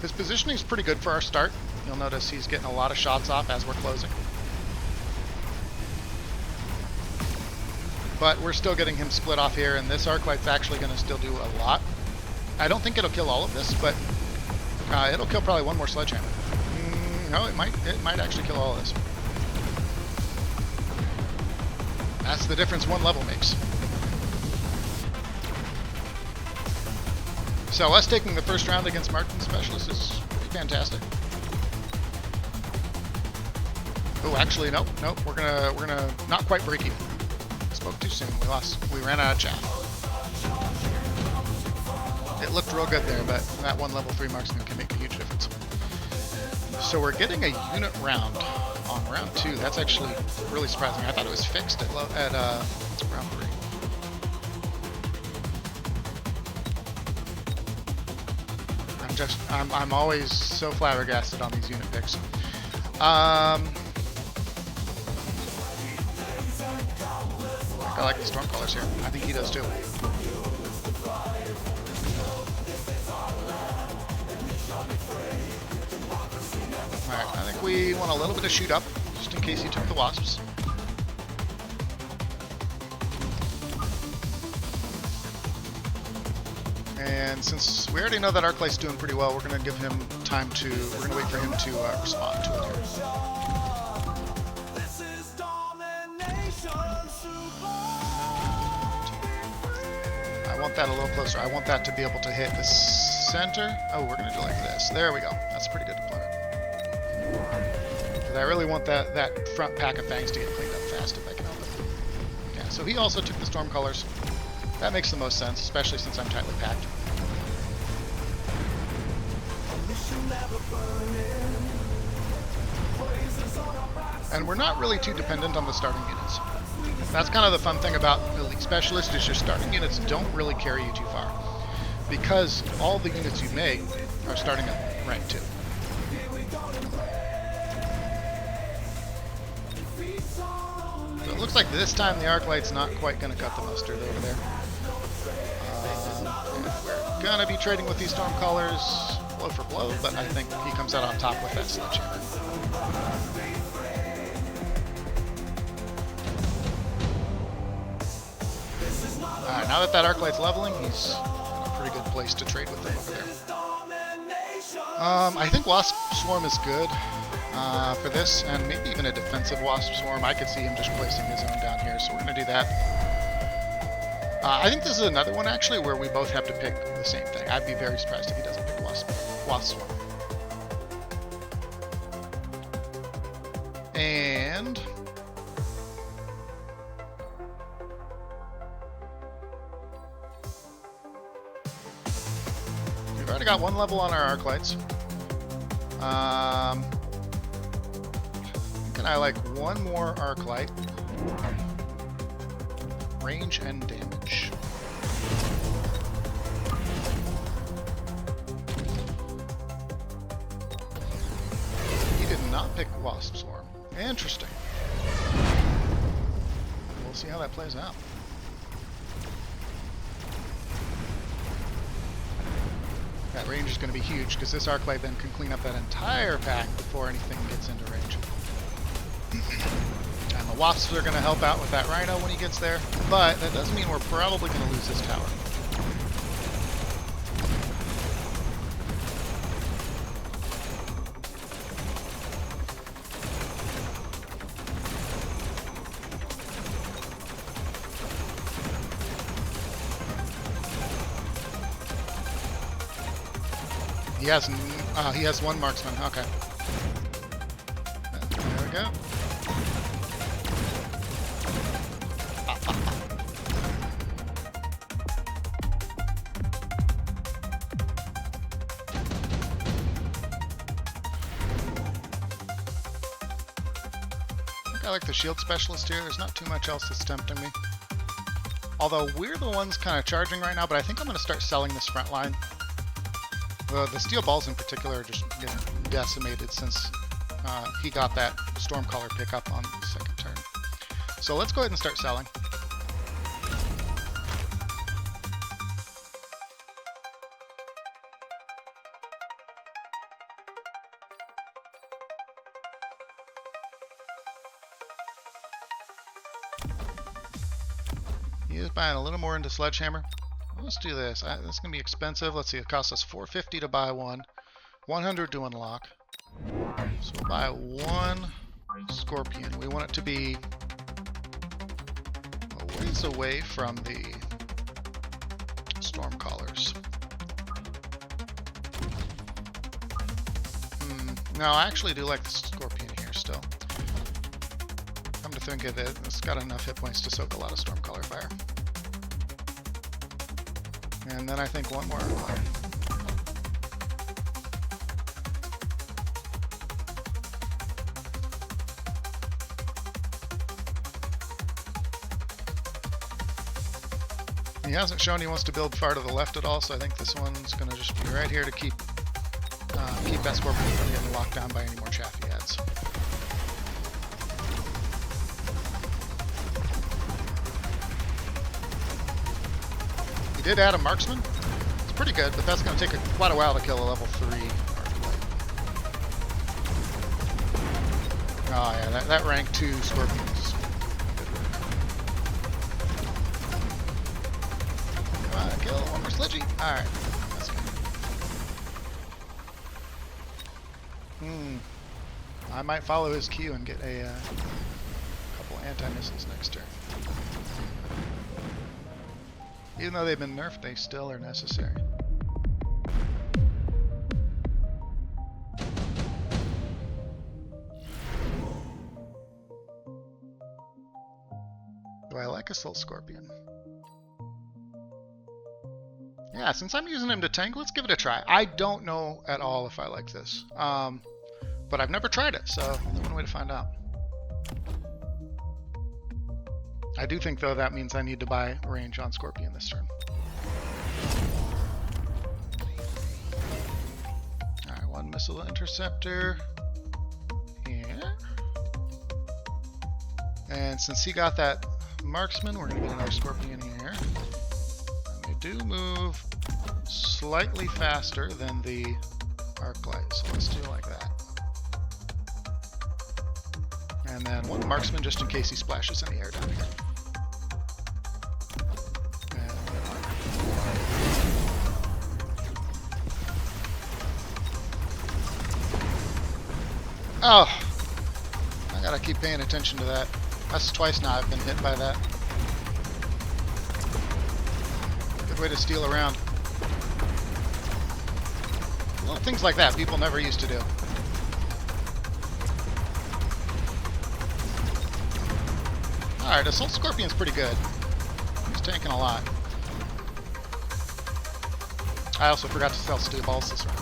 S1: His positioning is pretty good for our start. You'll notice he's getting a lot of shots off as we're closing. But we're still getting him split off here, and this arc light's actually going to still do a lot. I don't think it'll kill all of this, but it'll kill probably one more sledgehammer. No, it might actually kill all of this. That's the difference one level makes. So us taking the first round against Marksman Specialist is fantastic. Oh, actually, nope. We're gonna not quite break even. Spoke too soon. We ran out of chaff. It looked real good there, but that one level 3 marksman can make a huge difference. So we're getting a unit round on round 2. That's actually really surprising. I thought it was fixed at round 3. I'm always so flabbergasted on these unit picks. I like the storm colors here. I think he does too. Alright, I think we want a little bit of shoot up, just in case he took the wasps. And since we already know that Arclight's doing pretty well, we're going to give him time to, we're going to wait for him to respond to it here. I want that a little closer. I want that to be able to hit the center. Oh, we're going to do like this. There we go. That's a pretty good deployment. Because I really want that front pack of fangs to get cleaned up fast if I can help it. Yeah, so he also took the storm colors. That makes the most sense, especially since I'm tightly packed. And we're not really too dependent on the starting units. That's kind of the fun thing about Elite Specialist, is your starting units don't really carry you too far. Because all the units you make are starting at rank 2. So it looks like this time the Arclight's not quite going to cut the mustard over there. We're going to be trading with these storm colors blow for blow, but I think he comes out on top with that sledgehammer. Alright, now that Arclight's leveling, he's in a pretty good place to trade with them over there. I think Wasp Swarm is good for this, and maybe even a defensive Wasp Swarm. I could see him just placing his own down here, so we're going to do that. I think this is another one, actually, where we both have to pick the same thing. I'd be very surprised if he doesn't pick Wasp Swarm. And we've already got one level on our Arclights. Can I like one more Arclight? Range and damage. He did not pick Wasp Swarm. Interesting. We'll see how that plays out. That range is going to be huge, because this Arclight then can clean up that entire pack before anything gets into range. And the Wasps are going to help out with that Rhino when he gets there, but that does mean we're probably going to lose this tower. He has one marksman. Okay. There we go. I like the shield specialist here. There's not too much else that's tempting me. Although we're the ones kind of charging right now, but I think I'm going to start selling this front line. The steel balls in particular are just getting decimated since he got that Stormcaller pickup on the second turn. So let's go ahead and start selling. He is buying a little more into Sledgehammer. Let's do this. This is going to be expensive. Let's see. It costs us $450 to buy one, $100 to unlock. So we'll buy one Scorpion. We want it to be a ways away from the Stormcallers. No, I actually do like the Scorpion here still. Come to think of it, it's got enough hit points to soak a lot of Stormcaller fire. And then I think one more Arclight. He hasn't shown he wants to build far to the left at all, so I think this one's going to just be right here to keep that Scorpion from getting locked down by any more chaff he adds. He did add a marksman. It's pretty good, but that's going to take quite a while to kill a level 3 Arclight. Oh yeah, that rank 2 Scorpion is kill one more Sledgy. Alright. That's good. I might follow his cue and get a couple anti-missiles next turn. Even though they've been nerfed, they still are necessary. Do I like Assault Scorpion? Yeah, since I'm using him to tank, let's give it a try. I don't know at all if I like this. But I've never tried it, so only one way to find out. I do think, though, that means I need to buy range on Scorpion this turn. Alright, one missile interceptor. Yeah. And since he got that marksman, we're going to get another Scorpion here. And they do move slightly faster than the Arclight, so let's do it like that. And then one marksman just in case he splashes in the air down here. Oh! I gotta keep paying attention to that. That's twice now I've been hit by that. Good way to steal around. Little things like that people never used to do. Alright, Assault Scorpion's pretty good. He's tanking a lot. I also forgot to sell steel balls this round.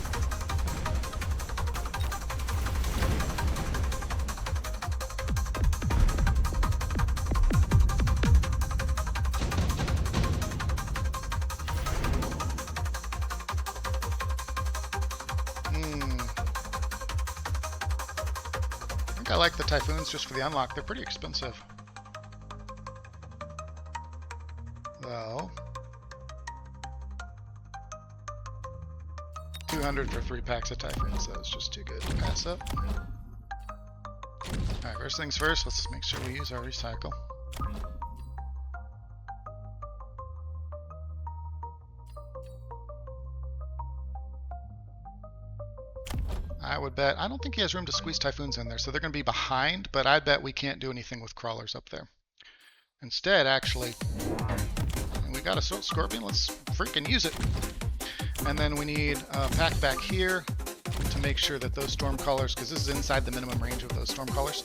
S1: I think I like the Typhoons just for the unlock. They're pretty expensive. Though, 200 for 3 packs of Typhoons, that was just too good to pass up. Alright, first things first, let's make sure we use our recycle. I would bet, I don't think he has room to squeeze Typhoons in there, so they're going to be behind, but I bet we can't do anything with crawlers up there. Instead, actually, we got a Scorpion, let's freaking use it. And then we need a pack back here to make sure that those Stormcallers, because this is inside the minimum range of those Stormcallers.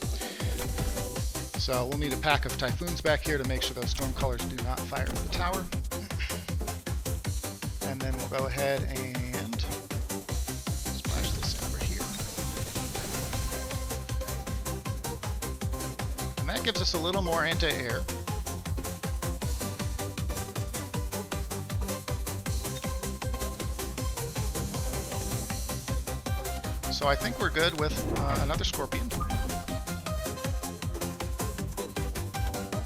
S1: So we'll need a pack of Typhoons back here to make sure those Stormcallers do not fire at the tower. And then we'll go ahead and splash this over here. gives us a little more anti-air. So I think we're good with another Scorpion.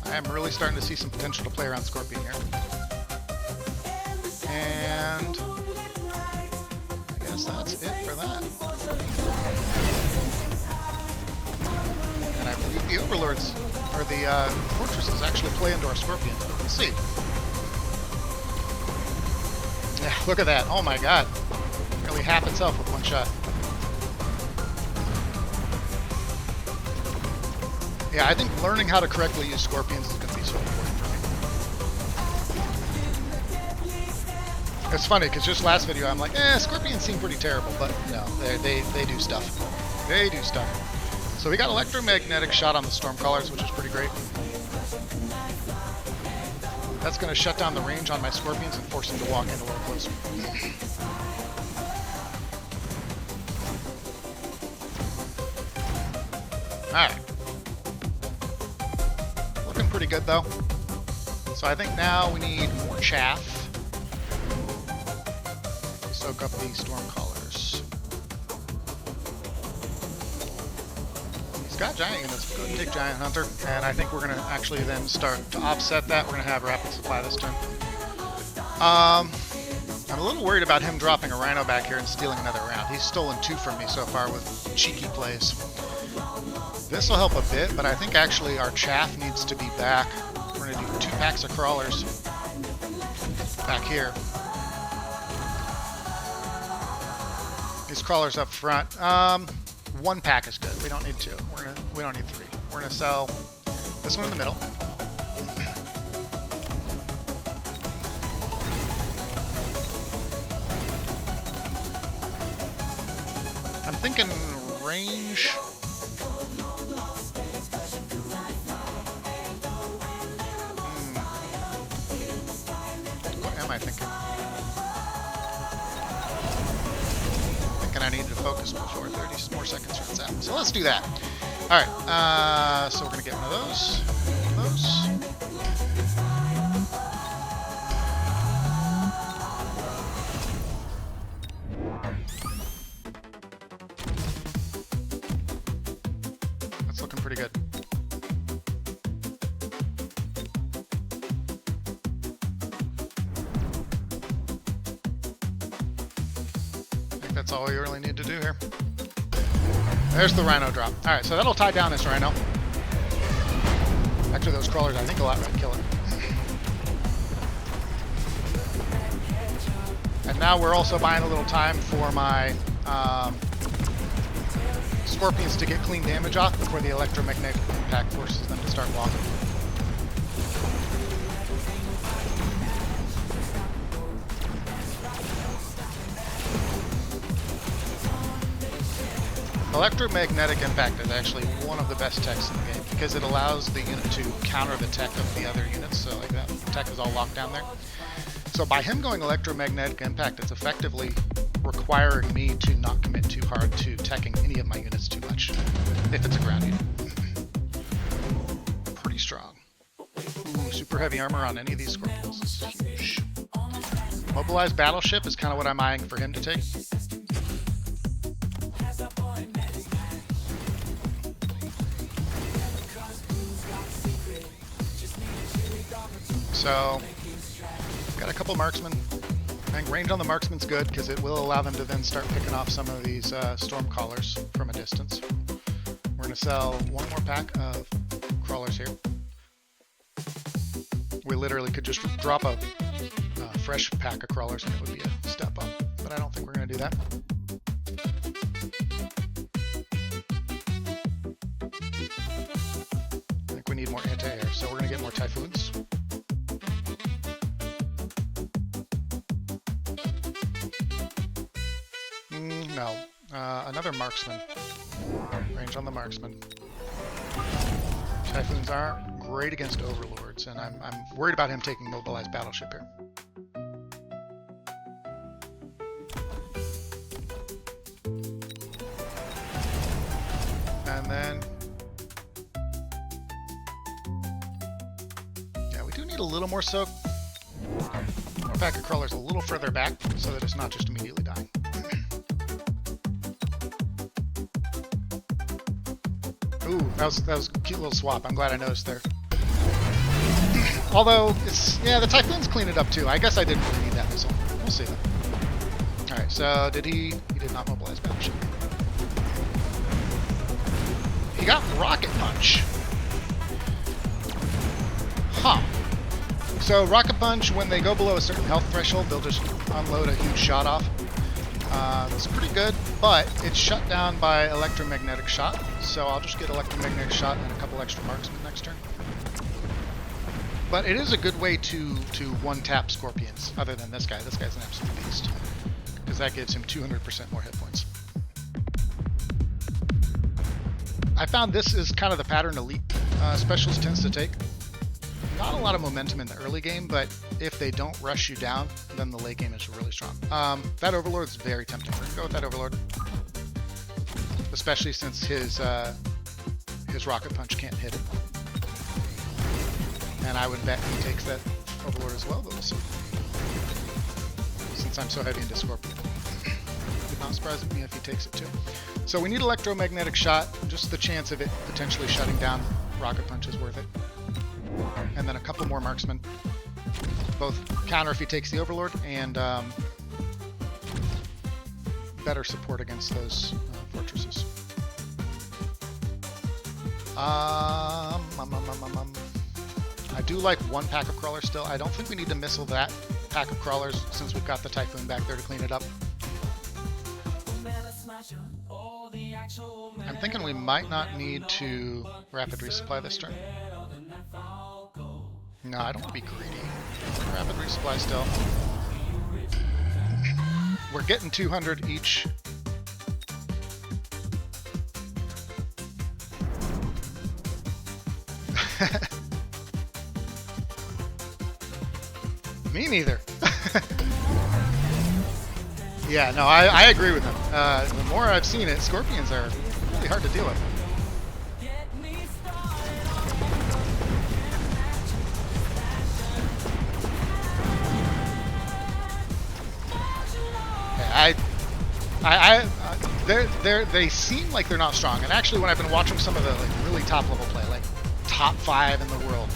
S1: I am really starting to see some potential to play around Scorpion here. And I guess that's it for that. And I believe the Overlords, or the Fortresses, actually play into our Scorpion. Let's see. Yeah, look at that. Oh my god. Nearly half itself with one shot. Yeah, I think learning how to correctly use Scorpions is going to be so important for me. It's funny, because just last video I'm like, Scorpions seem pretty terrible, but no, they do stuff. They do stuff. So we got electromagnetic shot on the Stormcallers, which is pretty great. That's going to shut down the range on my Scorpions and force them to walk in a little closer. Alright. Looking pretty good though. So I think now we need more chaff. Soak up these Stormcallers. He's got Giant units. Go ahead and take Giant Hunter. And I think we're going to actually then start to offset that. We're going to have Rapid Supply this turn. I'm a little worried about him dropping a Rhino back here and stealing another round. He's stolen 2 from me so far with cheeky plays. This will help a bit, but I think actually our chaff needs to be back. We're going to do 2 packs of crawlers back here. These crawlers up front. 1 pack is good. We don't need 2. We don't need 3. We're going to sell this one in the middle. I'm thinking range. What am I thinking? I need to focus before 30 more seconds runs out. So let's do that. Alright, so we're going to get one of those. That's looking pretty good. That's all we really need to do here. There's the Rhino drop. Alright, so that'll tie down this Rhino. Actually, those crawlers, I think, will outright kill it. And now we're also buying a little time for my Scorpions to get clean damage off before the electromagnetic impact forces them to start walking. Electromagnetic impact is actually one of the best techs in the game because it allows the unit to counter the tech of the other units. So like that tech is all locked down there. So by him going electromagnetic impact, it's effectively requiring me to not commit too hard to teching any of my units too much if it's a ground unit. Pretty strong. Ooh, super heavy armor on any of these Scorpions is huge. Mobilized Battleship is kind of what I'm eyeing for him to take. So, got a couple marksmen. I think range on the marksman's good because it will allow them to then start picking off some of these Stormcallers from a distance. We're going to sell 1 more pack of crawlers here. We literally could just drop a fresh pack of crawlers and it would be a step up, but I don't think we're going to do that. I think we need more anti-air, so we're going to get more Typhoons. No, another marksman. Range on the marksman. Typhoons aren't great against overlords, and I'm worried about him taking mobilized battleship here. And then need a little more soak. More packet crawlers a little further back so that it's not just immediately dying. Ooh, that was a cute little swap. I'm glad I noticed there. Although, the Typhoons clean it up too. I guess I didn't really need that missile. We'll see though. Alright, so he did not mobilize Battleship. He got Rocket Punch. Huh. So Rocket Punch, when they go below a certain health threshold, they'll just unload a huge shot off. It's pretty good, but it's shut down by Electromagnetic Shot. So I'll just get Electromagnetic Shot and a couple extra marksmen next turn. But it is a good way to one-tap Scorpions, other than this guy. This guy's an absolute beast. Because that gives him 200% more hit points. I found this is kind of the pattern Elite Specialist tends to take. Not a lot of momentum in the early game, but if they don't rush you down, then the late game is really strong. That Overlord's very tempting. We're gonna go with that Overlord. Especially since his Rocket Punch can't hit it. And I would bet he takes that Overlord as well, but we'll see. Since I'm so heavy into Scorpion. Would not surprise me if he takes it too. So we need Electromagnetic Shot. Just the chance of it potentially shutting down Rocket Punch is worth it. And then a couple more marksmen. Both counter if he takes the Overlord, and better support against those fortresses. I do like one pack of crawlers still. I don't think we need to missile that pack of crawlers since we've got the Typhoon back there to clean it up. I'm thinking we might not need to rapid resupply this turn. No, I don't want to be greedy. Rapid resupply still. We're getting 200 each. Me neither. Yeah, no, I agree with him. The more I've seen it, Scorpions are really hard to deal with. They seem like they're not strong, and actually, when I've been watching some of the really top level play, like top 5 in the world,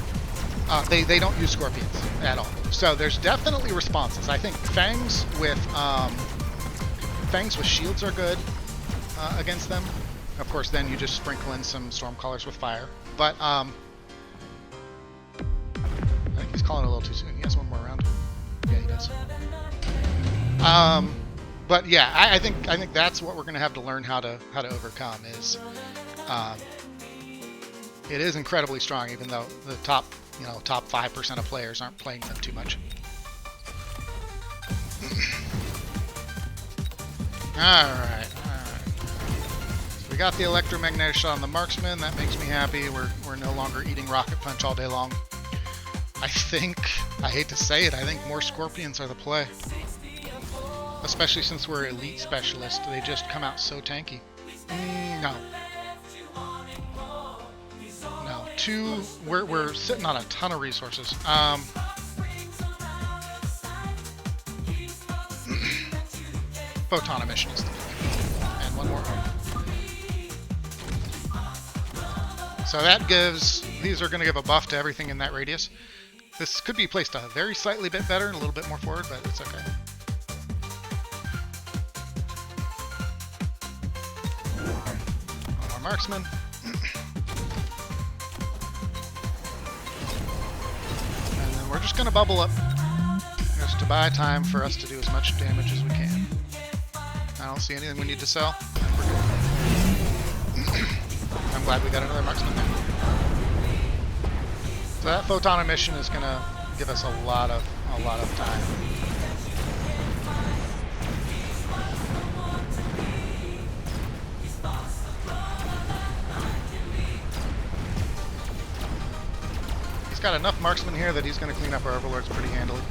S1: they don't use Scorpions at all. So there's definitely responses. I think Fangs with shields are good against them. Of course, then you just sprinkle in some Stormcallers with fire. But I think he's calling it a little too soon. He has one more round. Yeah, he does. But yeah, I think that's what we're going to have to learn how to overcome is it is incredibly strong, even though the top 5% of players aren't playing them too much. All right. So we got the Electromagnetic Shot on the Marksman. That makes me happy. We're no longer eating Rocket Punch all day long. I hate to say it, I think more Scorpions are the play. Especially since we're Elite Specialists, they just come out so tanky. No. We're sitting on a ton of resources. Photon Emission is the play. And one more. So that gives, these are going to give a buff to everything in that radius. This could be placed a very slightly bit better and a little bit more forward, but it's okay. One more marksman. And then we're just going to bubble up just to buy time for us to do as much damage as we can. I don't see anything we need to sell. I'm glad we got another marksman there. So that photon emission is going to give us a lot of time. He's got enough marksmen here that he's going to clean up our overlords pretty handily.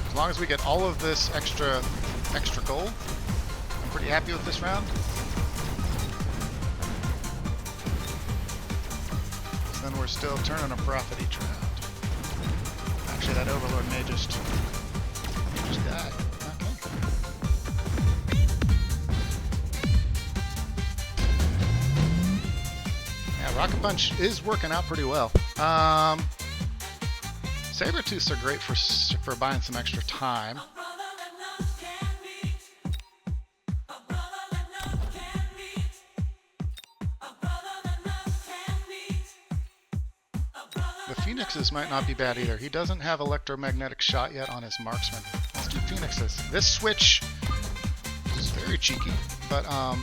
S1: As long as we get all of this extra gold, I'm pretty happy with this round. So then and we're still turning a profit each round. Actually, that Overlord may just die. Yeah, Rocket Punch is working out pretty well. Sabertooths are great for buying some extra time. The Phoenixes might not be bad either. He doesn't have electromagnetic shot yet on his marksman. Let's do Phoenixes. This switch is very cheeky, but I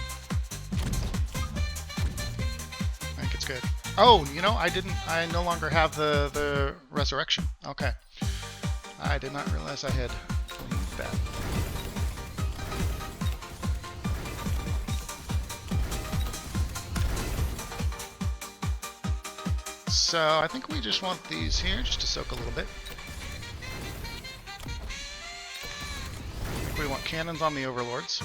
S1: think it's good. Oh, you know, I no longer have the resurrection. Okay. I did not realize I had removed that. So I think we just want these here just to soak a little bit. I think we want cannons on the Overlords.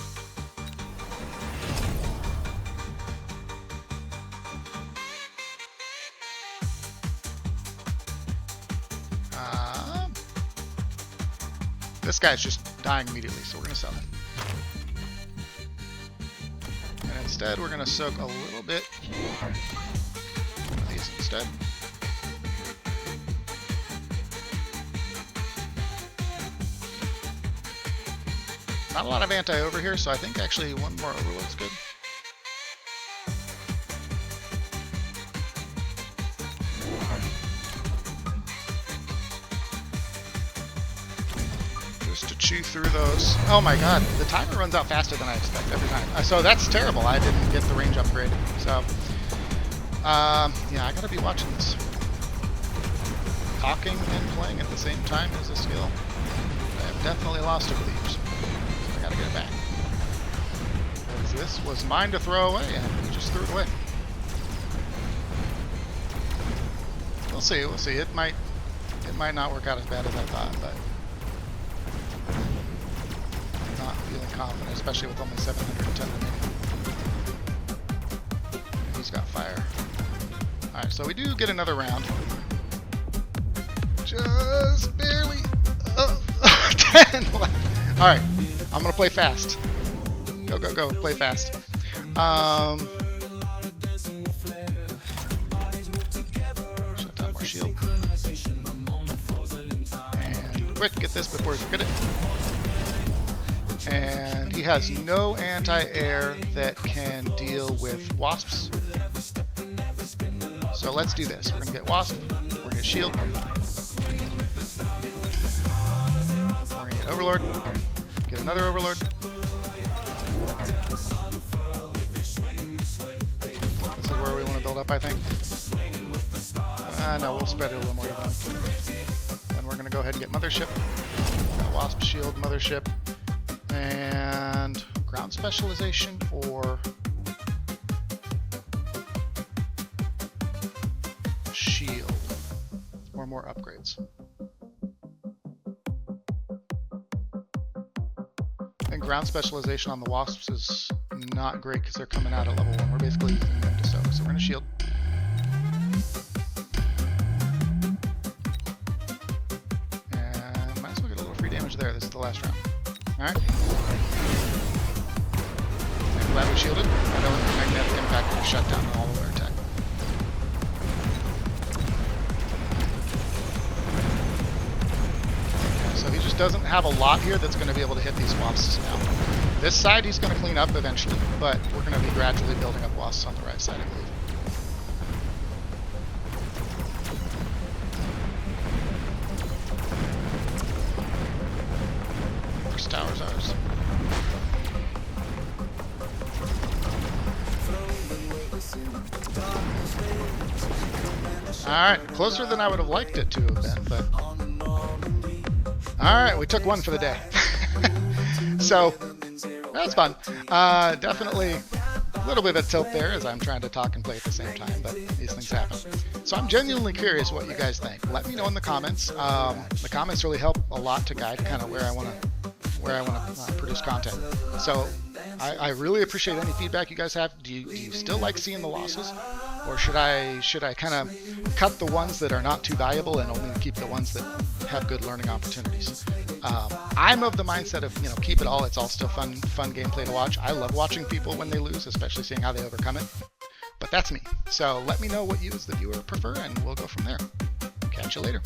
S1: This guy's just dying immediately, so we're going to sell him. And instead, we're going to soak a little bit of these instead. Not a lot of anti-over here, so I think actually one more Overlord's good. Just to chew through those. Oh my god, the timer runs out faster than I expect every time. So that's terrible. I didn't get the range upgrade. So, yeah, I gotta be watching this. Talking and playing at the same time is a skill I have definitely lost over the years. So I gotta get it back. Because this was mine to throw away, and we just threw it away. We'll see. We'll see. It might not work out as bad as I thought, but I'm not feeling confident, especially with only 710 remaining. He's got fire. All right, so we do get another round. Just barely. 10 left. All right, I'm gonna play fast. Go, go, go! Play fast. Shut down more shield. And quick, get this before we forget it. And he has no anti-air that can deal with wasps. So let's do this. We're gonna get wasp. We're gonna get shield. We're gonna get overlord. Get another overlord. This is where we want to build up, I think. No, we'll spread it a little more evenly. Then we're gonna go ahead and get mothership. Got wasp, shield, mothership, and ground specialization or shield, or more upgrades. And ground specialization on the wasps is not great because they're coming out at level 1. We're basically using them to soak, so we're going to shield. And might as well get a little free damage there. This is the last round. Alright. I'm glad we shielded. I know magnetic impact will shut down all of our attack. So he just doesn't have a lot here that's going to be able to hit these wasps now. This side he's going to clean up eventually, but we're going to be gradually building up wasps on the right side, I believe. First tower's ours. Alright, closer than I would have liked it to have been, but... Alright, we took one for the day. So, that's fun. Definitely a little bit of a tilt there as I'm trying to talk and play at the same time, but these things happen. So I'm genuinely curious what you guys think. Let me know in the comments. The comments really help a lot to guide kind of where I want to produce content. So I really appreciate any feedback you guys have. Do you still like seeing the losses? Or should I kind of cut the ones that are not too valuable and only keep the ones that have good learning opportunities? I'm of the mindset of, keep it all. It's all still fun gameplay to watch. I love watching people when they lose, especially seeing how they overcome it. But that's me. So let me know what you as the viewer prefer, and we'll go from there. Catch you later.